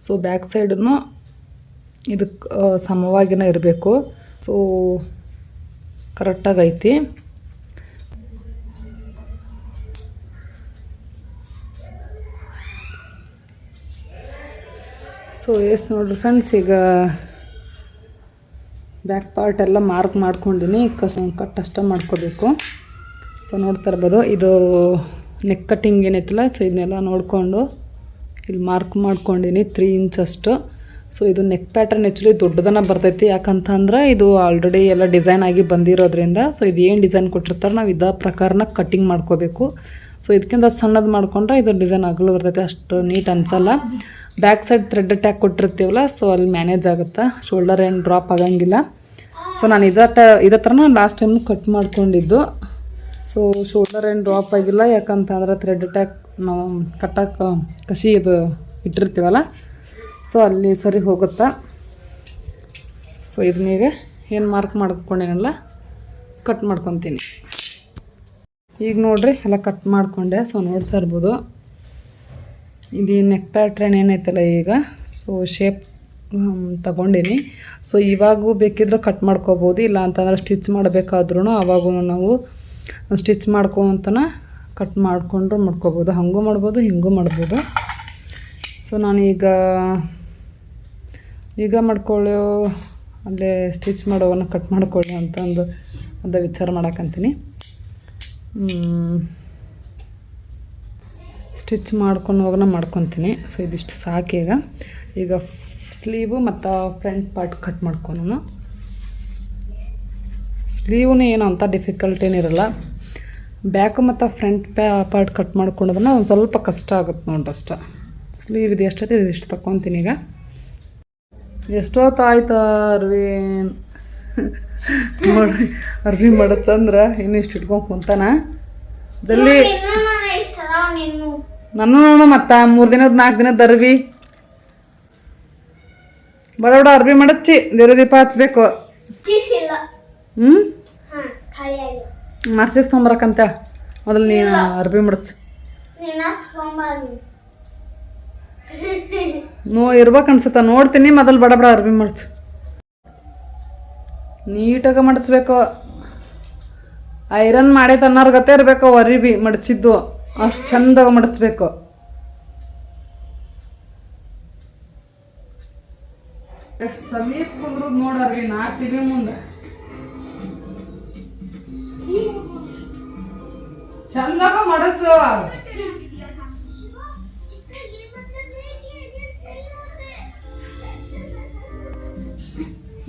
so back ಸೈಡನ್ನು ಇದಕ್ಕೆ ಸಮವಾಗಿನ ಇರಬೇಕು. ಸೊ ಕರೆಕ್ಟಾಗಿ ಐತಿ. ಸೊ ನೋಡ್ರಿ ಫ್ರೆಂಡ್ಸ್, ಈಗ ಬ್ಯಾಕ್ ಪಾರ್ಟ್ ಎಲ್ಲ ಮಾರ್ಕ್ ಮಾಡ್ಕೊಂಡಿನಿ. ಕಟ್ ಅಷ್ಟೇ ಮಾಡ್ಕೋಬೇಕು. ಸೊ ನೋಡ್ತಾ ಇರ್ಬೋದು, ಇದು ನೆಕ್ ಕಟ್ಟಿಂಗ್ ಏನೈತಲ್ಲ, ಸೊ ಇದನ್ನೆಲ್ಲ ನೋಡಿಕೊಂಡು ಇಲ್ಲಿ ಮಾರ್ಕ್ ಮಾಡ್ಕೊಂಡಿನಿ 3 ಇಂಚ್ ಅಷ್ಟು. ಸೊ ಇದು ನೆಕ್ ಪ್ಯಾಟರ್ನ್ ಆ್ಯಕ್ಚುಲಿ ದೊಡ್ಡದನ್ನ ಬರ್ತೈತಿ. ಯಾಕಂತಂದ್ರೆ ಇದು ಆಲ್ರೆಡಿ ಎಲ್ಲ ಡಿಸೈನ್ ಆಗಿ ಬಂದಿರೋದ್ರಿಂದ, ಸೊ ಇದು ಏನು ಡಿಸೈನ್ ಕೊಟ್ಟಿರ್ತಾರೆ ನಾವು ಇದೇ ಪ್ರಕಾರನ ಕಟ್ಟಿಂಗ್ ಮಾಡ್ಕೋಬೇಕು. ಸೊ ಇದಕ್ಕಿಂತ ಸಣ್ಣದು ಮಾಡ್ಕೊಂಡ್ರೆ ಇದು ಡಿಸೈನ್ ಆಗಲು ಬರ್ತೈತೆ, ಅಷ್ಟು ನೀಟ್ ಅನಿಸಲ್ಲ. ಬ್ಯಾಕ್ ಸೈಡ್ ಥ್ರೆಡ್ ಟ್ಯಾಗ್ ಕೊಟ್ಟಿರ್ತೀವಲ್ಲ, ಸೊ ಅಲ್ಲಿ ಮ್ಯಾನೇಜ್ ಆಗುತ್ತೆ, ಶೋಲ್ಡರ್ ಏನು ಡ್ರಾಪ್ ಆಗಂಗಿಲ್ಲ. ಸೊ ನಾನು ಇದೇ ಥರನ ಲಾಸ್ಟ್ ಟೈಮ್ ಕಟ್ ಮಾಡ್ಕೊಂಡಿದ್ದು. ಸೊ ಶೋಲ್ಡರ್ ಏನು ಡ್ರಾಪ್ ಆಗಿಲ್ಲ, ಯಾಕಂತಂದ್ರೆ ಥ್ರೆಡ್ ಟ್ಯಾಗ್ ನಾವು ಕಟ್ಟಕ್ಕೆ ಕಸಿ ಇದು ಇಟ್ಟಿರ್ತೀವಲ್ಲ, ಸೊ ಅಲ್ಲಿ ಸರಿ ಹೋಗುತ್ತೆ. ಸೊ ಇದನ್ನೀಗ ಏನು ಮಾರ್ಕ್ ಮಾಡ್ಕೊಂಡಿನಲ್ಲ ಕಟ್ ಮಾಡ್ಕೊತೀನಿ. ಈಗ ನೋಡ್ರಿ ಎಲ್ಲ ಕಟ್ ಮಾಡಿಕೊಂಡೆ. ಸೊ ನೋಡ್ತಾ ಇರ್ಬೋದು, ಇದು ನೆಕ್ ಪ್ಯಾಟ್ರನ್ ಏನೈತಲ್ಲ ಈಗ, ಸೊ ಶೇಪ್ ತಗೊಂಡಿನಿ. ಸೊ ಇವಾಗೂ ಬೇಕಿದ್ರೆ ಕಟ್ ಮಾಡ್ಕೋಬೋದು, ಇಲ್ಲ ಅಂತಂದ್ರೆ ಸ್ಟಿಚ್ ಮಾಡಬೇಕಾದ್ರೂ ಅವಾಗೂ ನಾವು ಸ್ಟಿಚ್ ಮಾಡ್ಕೊಂತನ ಕಟ್ ಮಾಡಿಕೊಂಡ್ರು ಮಾಡ್ಕೋಬೋದು. ಹಂಗೂ ಮಾಡ್ಬೋದು, ಹಿಂಗೂ ಮಾಡ್ಬೋದು. ಸೊ ನಾನು ಈಗ ಮಾಡ್ಕೊಳ್ಳೋ ಅಲ್ಲೇ ಸ್ಟಿಚ್ ಮಾಡೋವನ್ನ ಕಟ್ ಮಾಡ್ಕೊಳ್ಳಿ ಅಂತಂದು ಅದ ವಿಚಾರ ಮಾಡಕ್ಕಂತೀನಿ. ಸ್ಟಿಚ್ ಮಾಡ್ಕೊಂಡು ಹೋಗೋಣ ಮಾಡ್ಕೊತೀನಿ. ಸೊ ಇದಿಷ್ಟು ಸಾಕೀಗ. ಈಗ ಸ್ಲೀವು ಮತ್ತು ಫ್ರಂಟ್ ಪಾರ್ಟ್ ಕಟ್ ಮಾಡ್ಕೊಳೋಣ. ಸ್ಲೀವ್ನು ಏನು ಅಂತ ಡಿಫಿಕಲ್ಟ್ ಏನಿರಲ್ಲ. ಬ್ಯಾಕು ಮತ್ತು ಫ್ರಂಟ್ ಪಾರ್ಟ್ ಕಟ್ ಮಾಡ್ಕೊಂಡೋದನ್ನ ಒಂದು ಸ್ವಲ್ಪ ಕಷ್ಟ ಆಗುತ್ತೆ ನೋಡ್ರಿ ಅಷ್ಟೆ. ಸ್ಲೀವ್ ಇದು ಎಷ್ಟೈತೆ ಇದಿಷ್ಟು ತಗೊತೀನಿ. ಈಗ ಎಷ್ಟೊತ್ತಾಯ್ತು ಅರ್ವಿ ನೋಡ್ರಿ, ಅರ್ವಿ ಮಾಡತ್ತಂದ್ರೆ ಇನ್ನು ಇಷ್ಟು ಇಟ್ಕೊಂಡು ಕುಂತಾನ ಜಲ್ದಿ. ನಾನು ಮತ್ತು 3 ದಿನದ 4 ದಿನದ ಅರ್ವಿ ಬಡ ಅರ್ವಿ ಮಾಡಚ್ಚಿ ದೇವ್ರ ದೀಪ ಹಚ್ಬೇಕು. ಮಾರ್ಚಿಸ್ ತೊಗೊಂಬರಕ್ಕಂತ ಮೊದಲು ನೀನು ಅರ್ಬಿ ಮಡಚ್ ಇರ್ಬೇಕು ಅನ್ಸುತ್ತ. ನೋಡ್ತೀನಿ ಮೊದಲು ಬಡ ಅರ್ಬಿ ಮಡಚ್. ನೀಟಾಗ ಮಡಚ್ಬೇಕು. ಐರನ್ ಮಾಡೈತೆ ಅನ್ನೋರ್ ಗತೆ ಇರಬೇಕು ಅರಿಬಿ ಮಡಚಿದ್ದು, ಅಷ್ಟು ಚಂದಾಗ ಮಡಚ್ಬೇಕು. ಎಷ್ಟು ಸಮೀಪ ಕುಂದ್ರದ್ ನೋಡರ್ವಿ ನಾ ಟಿವಿ ಮುಂದೆ ಚಂದಾಗ ಮಡಚ.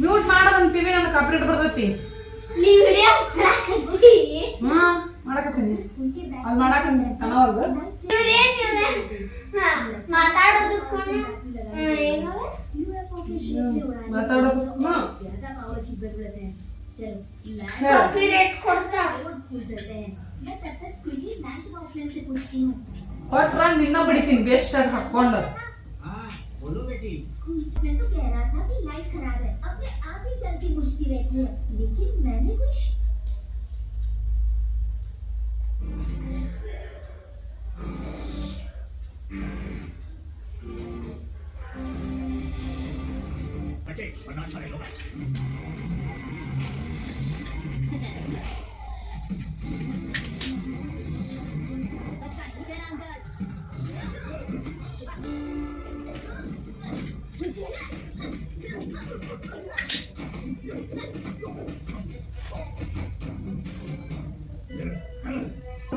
ಮ್ಯೂಟ್ ಮಾಡೋದಂತೀವಿ, ನನ್ನ ಕಾಪ್ರೇಟ್ ಬರ್ತೈತಿ. ಮಾಡಕತ್ತೀನಿ ಅದು ಮಾಡಕತ್ತೀನಿ ಕನವಲ್ದು ಮಾತಾಡೋದಕ್ಕೂ ಕೊಟ್ರ ನಿನ್ನ ಬಡಿತೀನಿ ಬೆಸ್ಟ್ ಆಗಿ ಹಾಕೊಂಡು.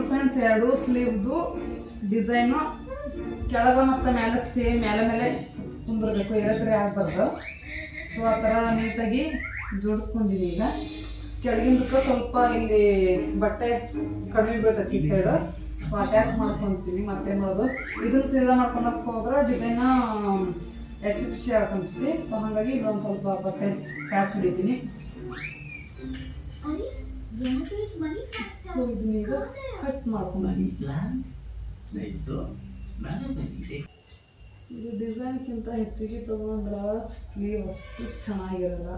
ಫ್ರೆಂಡ್ಸ್, 2 ಸ್ಲೀವ್ದು ಡಿಸೈನು ಕೆಳಗ ಮತ್ತು ಮೇಲೆ ಸೇಮ್ ಮೇಲೆ ಕುಂದಿರ್ಬೇಕು, ಏರಕರೆ ಆಗಬಾರ್ದು. ಸೊ ಆ ಥರ ನೀಟಾಗಿ ಜೋಡಿಸ್ಕೊಂಡಿದ್ದೀವಿ. ಈಗ ಕೆಳಗಿಂದಕ್ಕೆ ಸ್ವಲ್ಪ ಇಲ್ಲಿ ಬಟ್ಟೆ ಕಡಿಮೆ ಬೀಳ್ತೈತಿ ಈ ಸೈಡು. ಸೊ ಅಟ್ಯಾಚ್ ಮಾಡ್ಕೊತೀನಿ. ಮತ್ತೇನು ಮಾಡೋದು, ಇದನ್ನು ಸೀದಾ ಮಾಡ್ಕೊಳಕ್ಕೆ ಹೋದ್ರೆ ಡಿಸೈನ ಎಷ್ಟು ಖುಷಿ ಹಾಕೊಂತೀವಿ. ಸೊ ಹಾಗಾಗಿ ಇನ್ನೊಂದು ಸ್ವಲ್ಪ ಬಟ್ಟೆ ಪ್ಯಾಚ್ ಹಿಡಿತೀನಿ. ಸೊ ಇದನ್ನೀಗ ಕಟ್ ಮಾಡ್ಕೊಂಡು ಇದು ಡಿಸೈನ್ಗಿಂತ ಹೆಚ್ಚಿಗೆ ತಗೊಂಡ್ರೆ ಸ್ಲೀವ್ ಅಷ್ಟು ಚೆನ್ನಾಗಿರಲ್ಲ.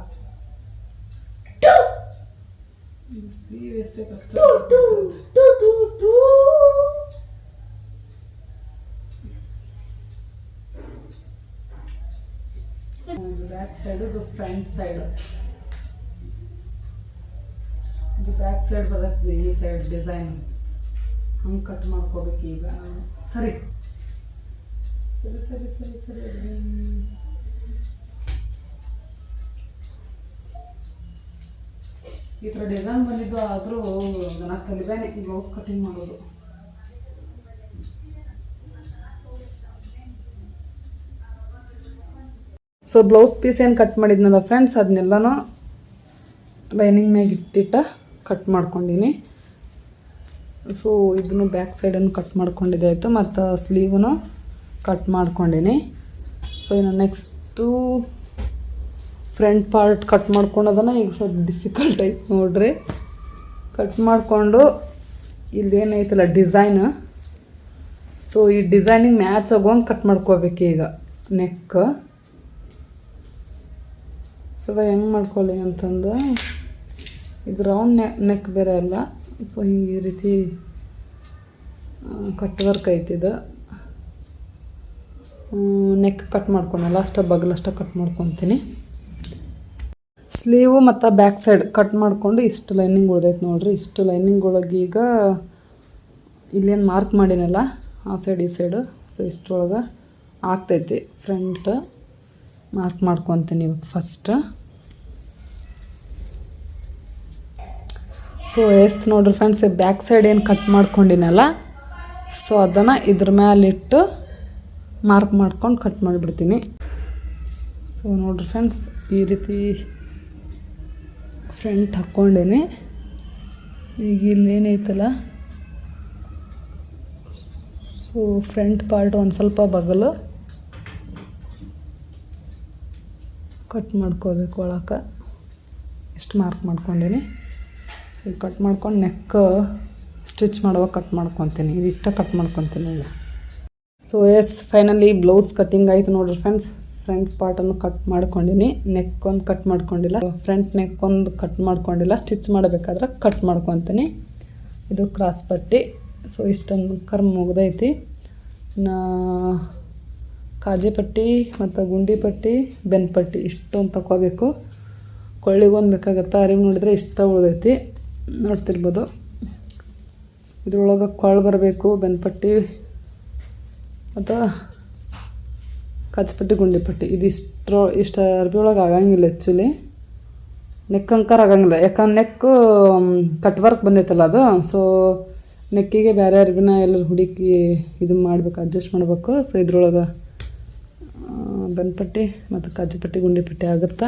ಸ್ಲೀವ್ ಎಷ್ಟೇ ಕಷ್ಟ ಬ್ಯಾಕ್ ಸೈಡ್, ಇದು ಫ್ರಂಟ್ ಸೈಡ್. ಇದು ಬ್ಯಾಕ್ ಸೈಡ್ ಬರುತ್ತೆ, ಈ ಸೈಡ್ ಡಿಸೈನ್ ಹಂಗೆ ಕಟ್ ಮಾಡ್ಕೋಬೇಕು. ಈಗ ನಾನು ಸರಿ ಸರಿ ಸರಿ ಸರಿ ಸರಿ ಈ ಥರ ಡಿಸೈನ್ ಬಂದಿದ್ದು. ಆದರೂ ನನ್ನ ಕಲಿಬೇನೆ ಬ್ಲೌಸ್ ಕಟಿಂಗ್ ಮಾಡೋದು. ಸೊ ಬ್ಲೌಸ್ ಪೀಸ್ ಏನು ಕಟ್ ಮಾಡಿದ್ನಲ್ಲ ಫ್ರೆಂಡ್ಸ್, ಅದನ್ನೆಲ್ಲನೂ ಲೈನಿಂಗ್ ಮ್ಯಾಗ ಇಟ್ಟಿಟ್ಟು ಕಟ್ ಮಾಡ್ಕೊಂಡಿನಿ. ಸೊ ಇದನ್ನು ಬ್ಯಾಕ್ ಸೈಡನ್ನು ಕಟ್ ಮಾಡ್ಕೊಂಡಿದ್ದೆ ಆಯಿತು, ಮತ್ತು ಸ್ಲೀವನು ಕಟ್ ಮಾಡ್ಕೊಂಡಿನಿ. ಸೊ ಇನ್ನು ನೆಕ್ಸ್ಟು ಫ್ರಂಟ್ ಪಾರ್ಟ್ ಕಟ್ ಮಾಡ್ಕೊಳೋದನ್ನ ಈಗ ಸ್ವಲ್ಪ ಡಿಫಿಕಲ್ಟ್ ಐತೆ ನೋಡ್ರಿ. ಕಟ್ ಮಾಡಿಕೊಂಡು ಇಲ್ಲೇನೈತಲ್ಲ ಡಿಸೈನ್, ಸೊ ಈ ಡಿಸೈನಿಗೆ ಮ್ಯಾಚ್ ಆಗೋಂಗೆ ಕಟ್ ಮಾಡ್ಕೋಬೇಕು. ಈಗ ನೆಕ್ ಸೊ ಅದು ಹೆಂಗೆ ಮಾಡ್ಕೊಳ್ಳಿ ಅಂತಂದು, ಇದು ರೌಂಡ್ ನೆಕ್ ಬೇರೆ ಅಲ್ಲ. ಸೊ ಹಿಂಗೆ ಈ ರೀತಿ ಕಟ್ ವರ್ಕ್ ಐತಿದು. ನೆಕ್ ಕಟ್ ಮಾಡ್ಕೊಳಲ್ಲ, ಅಷ್ಟ ಬಗಲಷ್ಟ ಕಟ್ ಮಾಡ್ಕೊತೀನಿ. ಸ್ಲೀವು ಮತ್ತು ಬ್ಯಾಕ್ ಸೈಡ್ ಕಟ್ ಮಾಡಿಕೊಂಡು ಇಷ್ಟು ಲೈನಿಂಗ್ ಉಳ್ದೈತೆ ನೋಡ್ರಿ. ಇಷ್ಟು ಲೈನಿಂಗ್ ಒಳಗೆ ಈಗ ಇಲ್ಲೇನು ಮಾರ್ಕ್ ಮಾಡಿನಲ್ಲ ಆ ಸೈಡ್ ಈ ಸೈಡು, ಸೊ ಇಷ್ಟರೊಳಗೆ ಆಗ್ತೈತಿ. ಫ್ರಂಟ್ ಮಾರ್ಕ್ ಮಾಡ್ಕೊತೀನಿ ಇವಾಗ ಫಸ್ಟ್. ಸೊ ಎಸ್ ನೋಡ್ರಿ ಫ್ರೆಂಡ್ಸ್, ಬ್ಯಾಕ್ ಸೈಡ್ ಏನು ಕಟ್ ಮಾಡ್ಕೊಂಡಿನಲ್ಲ, ಸೊ ಅದನ್ನು ಇದ್ರ ಮೇಲಿಟ್ಟು ಮಾರ್ಕ್ ಮಾಡ್ಕೊಂಡು ಕಟ್ ಮಾಡಿಬಿಡ್ತೀನಿ. ಸೊ ನೋಡ್ರಿ ಫ್ರೆಂಡ್ಸ್, ಈ ರೀತಿ ಫ್ರಂಟ್ ಹಾಕ್ಕೊಂಡೇನೆ. ಈಗ ಇಲ್ಲೇನೈತಲ್ಲ, ಸೊ ಫ್ರಂಟ್ ಪಾರ್ಟ್ ಒಂದು ಸ್ವಲ್ಪ ಬಗಲು ಕಟ್ ಮಾಡ್ಕೋಬೇಕು ಒಳಕ್ಕೆ. ಇಷ್ಟು ಮಾರ್ಕ್ ಮಾಡ್ಕೊಂಡೇನಿ. ಸೊ ಕಟ್ ಮಾಡ್ಕೊಂಡು ನೆಕ್ ಸ್ಟಿಚ್ ಮಾಡುವಾಗ ಕಟ್ ಮಾಡ್ಕೊತೀನಿ. ಇದಿಷ್ಟ ಕಟ್ ಮಾಡ್ಕೊತೀನಿ ಈಗ. So S finally blouse cutting ಆಯಿತು ನೋಡ್ರಿ ಫ್ರೆಂಡ್ಸ್. ಫ್ರಂಟ್ ಪಾರ್ಟನ್ನು ಕಟ್ ಮಾಡ್ಕೊಂಡಿನಿ, ನೆಕ್ ಒಂದು ಕಟ್ ಮಾಡ್ಕೊಂಡಿಲ್ಲ, ಫ್ರಂಟ್ ನೆಕ್ ಒಂದು ಕಟ್ ಮಾಡ್ಕೊಂಡಿಲ್ಲ. ಸ್ಟಿಚ್ ಮಾಡಬೇಕಾದ್ರೆ ಕಟ್ ಮಾಡ್ಕೊತೀನಿ. ಇದು ಕ್ರಾಸ್ ಪಟ್ಟಿ. ಸೊ ಇಷ್ಟೊಂದು ಕರ್ಮ್ ಮುಗ್ದೈತಿ. ಇನ್ನು ಕಾಜೆ ಪಟ್ಟಿ ಮತ್ತು ಗುಂಡಿ ಪಟ್ಟಿ, ಬೆನ್ ಪಟ್ಟಿ ಇಷ್ಟೊಂದು ತಗೋಬೇಕು. ಕೊಳ್ಳಿಗೊಂದು ಬೇಕಾಗತ್ತೆ. ಅರಿವು ನೋಡಿದ್ರೆ ಇಷ್ಟ ಉಳ್ದೈತಿ, ನೋಡ್ತಿರ್ಬೋದು. ಇದ್ರೊಳಗೆ ಕೊಳ ಬರಬೇಕು, ಬೆನ್ ಪಟ್ಟಿ ಮತ್ತು ಕಾಜೆ ಪಟ್ಟಿ, ಗುಂಡಿ ಪಟ್ಟಿ. ಇದು ಇಷ್ಟು ಅರ್ಬಿ ಒಳಗೆ ಆಗಂಗಿಲ್ಲ ಆ್ಯಕ್ಚುಲಿ. ನೆಕ್ ಅಂಕರ್ ಆಗಂಗಿಲ್ಲ, ಯಾಕಂದ್ರೆ ನೆಕ್ಕು ಕಟ್ ವರ್ಕ್ ಬಂದೈತಲ್ಲ ಅದು. ಸೊ ನೆಕ್ಕಿಗೆ ಬೇರೆ ಅರ್ಬಿನ ಎಲ್ಲರೂ ಹುಡುಕಿ ಇದು ಮಾಡ್ಬೇಕು, ಅಡ್ಜಸ್ಟ್ ಮಾಡಬೇಕು. ಸೊ ಇದ್ರೊಳಗೆ ಬೆನ್ಪಟ್ಟಿ ಮತ್ತು ಕಾಜೆ ಪಟ್ಟಿ, ಗುಂಡಿ ಪಟ್ಟಿ ಆಗುತ್ತೆ.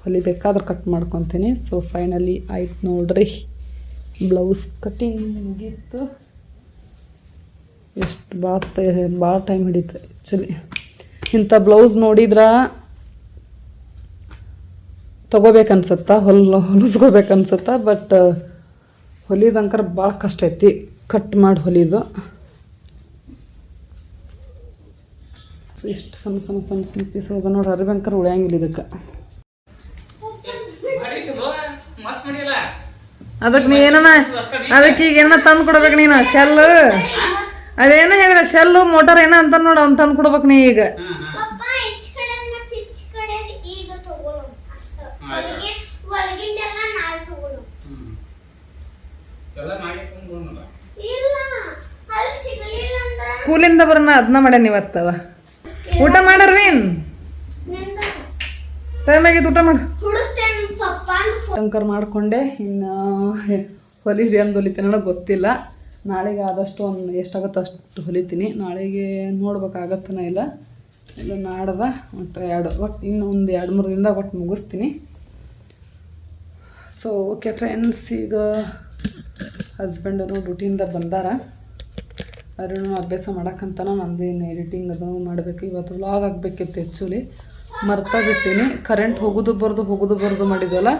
ಹೊಲಿಬೇಕಾದ್ರೆ ಕಟ್ ಮಾಡ್ಕೊತೀನಿ. ಸೊ ಫೈನಲಿ ಆಯ್ತು ನೋಡ್ರಿ, ಬ್ಲೌಸ್ ಕಟ್ಟಿಂಗ್ ಮುಗೀತು. ಎಷ್ಟು ಭಾಳ ಟೈಮ್ ಹಿಡಿತು ಆ್ಯಕ್ಚುಲಿ. ಇಂಥ ಬ್ಲೌಸ್ ನೋಡಿದ್ರೆ ತೊಗೋಬೇಕನ್ಸತ್ತ, ಹೊಲಿಸ್ಕೋಬೇಕನ್ಸತ್ತ. ಬಟ್ ಹೊಲಿದಂಕರ ಭಾಳ ಕಷ್ಟ ಐತಿ ಕಟ್ ಮಾಡಿ ಹೊಲಿದು. ಇಷ್ಟು ಸಣ್ಣ ಸಣ್ಣ ಸಣ್ಣ ಸಣ್ಣ ಪೀಸ್ ಅದ ನೋಡ್ರಿ. ಅರಿಬಂಕರ್ ಉಳಿಯಂಗಿಲ್ಲ ಇದಕ್ಕೆ. ಅದಕ್ಕೆ ನೀ ಏನನ ಅದಕ್ಕೆ ಈಗ ಏನೋ ತಂದು ಕೊಡ್ಬೇಕು ನೀನು. ಶೆಲ್ ಅದೇನೋ ಹೇಳಿದ, ಶೆಲ್ಲು ಮೋಟರ್ ಏನೋ ಅಂತ ನೋಡಿ, ಅವ್ನು ತಂದು ಕೊಡ್ಬೇಕು ನೀ ಈಗ. ಸ್ಕೂಲಿಂದ ಬರೋಣ ಅದನ್ನ ಮಾಡ್ಯಾನ ಇವತ್ತವ. ಊಟ ಮಾಡರ್ವೀನ್, ಟೈಮ್ ಆಗಿತ್ತು, ಊಟ ಮಾಡು. ಟಂಕರ್ ಮಾಡಿಕೊಂಡೆ. ಇನ್ನು ಹೊಲಿದೆ ಅಂದು ಹೊಲಿತೀನಿ ಅನ್ನೋ ಗೊತ್ತಿಲ್ಲ. ನಾಳೆಗೆ ಆದಷ್ಟು ಒಂದು ಎಷ್ಟಾಗುತ್ತೋ ಅಷ್ಟು ಹೊಲಿತೀನಿ. ನಾಳೆಗೆ ನೋಡ್ಬೇಕಾಗತ್ತನ ಇಲ್ಲ ನಾಡ್ದ ಒಟ್ಟು ಇನ್ನೂ ಒಂದು 2-3 ದಿನದಾಗ ಒಟ್ಟು ಮುಗಿಸ್ತೀನಿ. ಸೊ ಓಕೆ ಫ್ರೆಂಡ್ಸ್, ಈಗ ಹಸ್ಬೆಂಡರು ಡ್ಯೂಟಿಯಿಂದ ಬಂದಾರ. ಅರುಣ್ ಅಭ್ಯಾಸ ಮಾಡೋಕ್ಕಂತನ ನಂದು ಇನ್ನು ಎಡಿಟಿಂಗ್ ಅದು ಮಾಡಬೇಕು. ಇವತ್ತು ವ್ಲಾಗ್ ಆಗಬೇಕಿತ್ತು ಆ್ಯಕ್ಚುಲಿ, ಮರ್ತಾ ಬಿಟ್ಟಿನಿ. ಕರೆಂಟ್ ಹೋಗೋದು ಬರೋದು ಮಾಡಿದ್ವಲ್ಲ,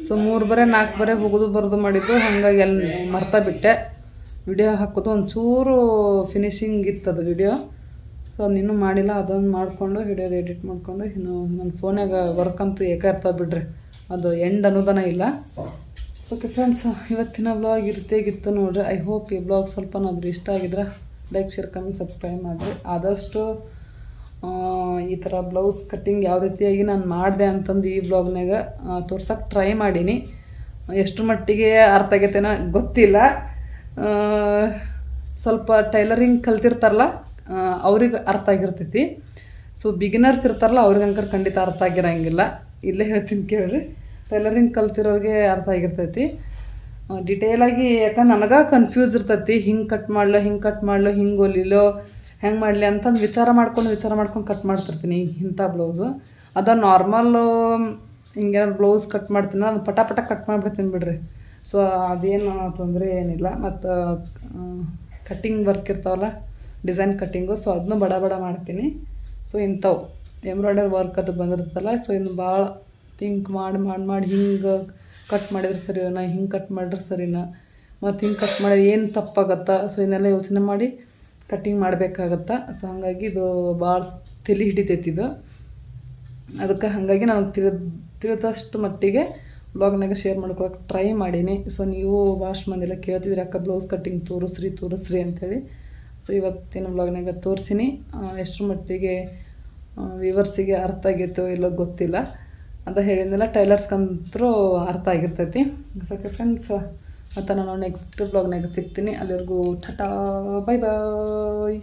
ಸೊ 3 ಬರೆ 4 ಬರೆ ಹೋಗೋದು ಬರೋದು ಮಾಡಿದ್ದು, ಹಾಗಾಗಿ ಅಲ್ಲಿ ಮರ್ತಾ ಬಿಟ್ಟೆ. ವಿಡಿಯೋ ಹಾಕೋದು ಒಂಚೂರು ಫಿನಿಶಿಂಗ್ ಇತ್ತದು ವಿಡಿಯೋ, ಸೊ ಅದನ್ನಿನ್ನೂ ಮಾಡಿಲ್ಲ. ಅದನ್ನು ಮಾಡಿಕೊಂಡು ವಿಡಿಯೋದ ಎಡಿಟ್ ಮಾಡಿಕೊಂಡು ಇನ್ನು ನನ್ನ ಫೋನಾಗ ವರ್ಕ್ ಅಂತೂ ಏಕ ಇರ್ತದೆ ಬಿಡ್ರಿ, ಅದು ಎಂಡ್ ಅನ್ನೋದನ ಇಲ್ಲ. ಓಕೆ ಫ್ರೆಂಡ್ಸ್, ಇವತ್ತಿನ ಬ್ಲಾಗ್ ಇರ್ತೆಗಿತ್ತು ನೋಡ್ರಿ. ಐ ಹೋಪ್ ಈ ಬ್ಲಾಗ್ ಸ್ವಲ್ಪನಾದರೂ ಇಷ್ಟ ಆಗಿದ್ರೆ ಲೈಕ್, ಶೇರ್, ಕಮೆಂಟ್, ಸಬ್ಸ್ಕ್ರೈಬ್ ಮಾಡಿರಿ. ಆದಷ್ಟು ಈ ಥರ ಬ್ಲೌಸ್ ಕಟ್ಟಿಂಗ್ ಯಾವ ರೀತಿಯಾಗಿ ನಾನು ಮಾಡಿದೆ ಅಂತಂದು ಈ ಬ್ಲಾಗ್ನಾಗ ತೋರ್ಸೋಕ್ಕೆ ಟ್ರೈ ಮಾಡೀನಿ. ಎಷ್ಟು ಮಟ್ಟಿಗೆ ಅರ್ಥ ಆಗೈತೇನೋ ಗೊತ್ತಿಲ್ಲ. ಸ್ವಲ್ಪ ಟೈಲರಿಂಗ್ ಕಲ್ತಿರ್ತಾರಲ್ಲ ಅವ್ರಿಗೆ ಅರ್ಥ ಆಗಿರ್ತೈತಿ. ಸೊ ಬಿಗಿನರ್ಸ್ ಇರ್ತಾರಲ್ಲ ಅವ್ರಿಗೆ ಅಂಕರ್ ಖಂಡಿತ ಅರ್ಥ ಆಗಿರೋಂಗಿಲ್ಲ. ಇಲ್ಲೇ ಹೇಳ್ತೀನಿ ಕೇಳ್ರಿ, ಟೈಲರಿಂಗ್ ಕಲ್ತಿರೋರಿಗೆ ಅರ್ಥ ಆಗಿರ್ತೈತಿ ಡಿಟೇಲಾಗಿ. ಯಾಕಂದ್ರೆ ನನಗೆ ಕನ್ಫ್ಯೂಸ್ ಇರ್ತೈತಿ, ಹಿಂಗೆ ಕಟ್ ಮಾಡಲೋ ಹಿಂಗೆ ಹೊಲಿಲೋ ಹೆಂಗೆ ಮಾಡಲಿ ಅಂತಂದು ವಿಚಾರ ಮಾಡ್ಕೊಂಡು ಕಟ್ ಮಾಡ್ತಿರ್ತೀನಿ ಇಂಥ ಬ್ಲೌಸು. ಅದು ನಾರ್ಮಲ್ಲು ಹಿಂಗೇನಾದ್ರು ಬ್ಲೌಸ್ ಕಟ್ ಮಾಡ್ತೀನಿ, ಅದು ಪಟ ಕಟ್ ಮಾಡಿಬಿಡ್ತೀನಿ ಬಿಡ್ರಿ. ಸೊ ಅದೇನು ತೊಂದರೆ ಏನಿಲ್ಲ. ಮತ್ತು ಕಟ್ಟಿಂಗ್ ವರ್ಕ್ ಇರ್ತಾವಲ್ಲ, ಡಿಸೈನ್ ಕಟ್ಟಿಂಗು, ಸೊ ಅದನ್ನೂ ಬಡ ಮಾಡ್ತೀನಿ. ಸೊ ಇಂಥವು ಎಂಬ್ರಾಯ್ಡರಿ ವರ್ಕ್ ಅದು ಬಂದಿರ್ತಲ್ಲ, ಸೊ ಇನ್ನು ಭಾಳ ಥಿಂಕ್ ಮಾಡಿ ಹಿಂಗೆ ಕಟ್ ಮಾಡಿದ್ರೆ ಸರಿನಾ, ಹಿಂಗೆ ಕಟ್ ಮಾಡಿದ್ರೆ ಸರಿನಾ, ಮತ್ತು ಹಿಂಗೆ ಕಟ್ ಮಾಡಿದ್ರೆ ಏನು ತಪ್ಪಾಗತ್ತಾ, ಸೊ ಇದನ್ನೆಲ್ಲ ಯೋಚನೆ ಮಾಡಿ ಕಟ್ಟಿಂಗ್ ಮಾಡಬೇಕಾಗತ್ತಾ. ಸೊ ಹಾಗಾಗಿ ಇದು ಭಾಳ ತಲೆ ಹಿಡಿತೈತಿ ಇದು. ಅದಕ್ಕೆ ಹಾಗಾಗಿ ನಾನು ತಿಳಿದಷ್ಟು ಮಟ್ಟಿಗೆ ಬ್ಲಾಗ್ನಾಗ ಶೇರ್ ಮಾಡ್ಕೊಳಕ್ಕೆ ಟ್ರೈ ಮಾಡೀನಿ. ಸೊ ನೀವು ಭಾಳಷ್ಟು ಮಂದಿಲ್ಲ ಕೇಳ್ತಿದ್ರಿ, ಅಕ್ಕ ಬ್ಲೌಸ್ ಕಟ್ಟಿಂಗ್ ತೋರಿಸ್ರಿ ಅಂಥೇಳಿ. ಸೊ ಇವತ್ತಿನ ಬ್ಲಾಗ್ನಾಗ ತೋರಿಸಿನಿ. ಎಷ್ಟರ ಮಟ್ಟಿಗೆ ವ್ಯೂವರ್ಸಿಗೆ ಅರ್ಥ ಆಗೈತೋ ಇಲ್ಲೋ ಗೊತ್ತಿಲ್ಲ ಅಂತ ಹೇಳಿದ್ನೆಲ್ಲ, ಟೈಲರ್ಸ್ಗಂತರೂ ಅರ್ಥ ಆಗಿರ್ತೈತಿ. ಸೊ ಓಕೆ ಫ್ರೆಂಡ್ಸ್, ಮತ್ತು ನಾನು ನೆಕ್ಸ್ಟ್ ಬ್ಲಾಗ್ನಾಗ ಸಿಗ್ತೀನಿ. ಅಲ್ಲಿವರೆಗೂ ಟಾಟಾ, ಬೈ ಬಾಯ್.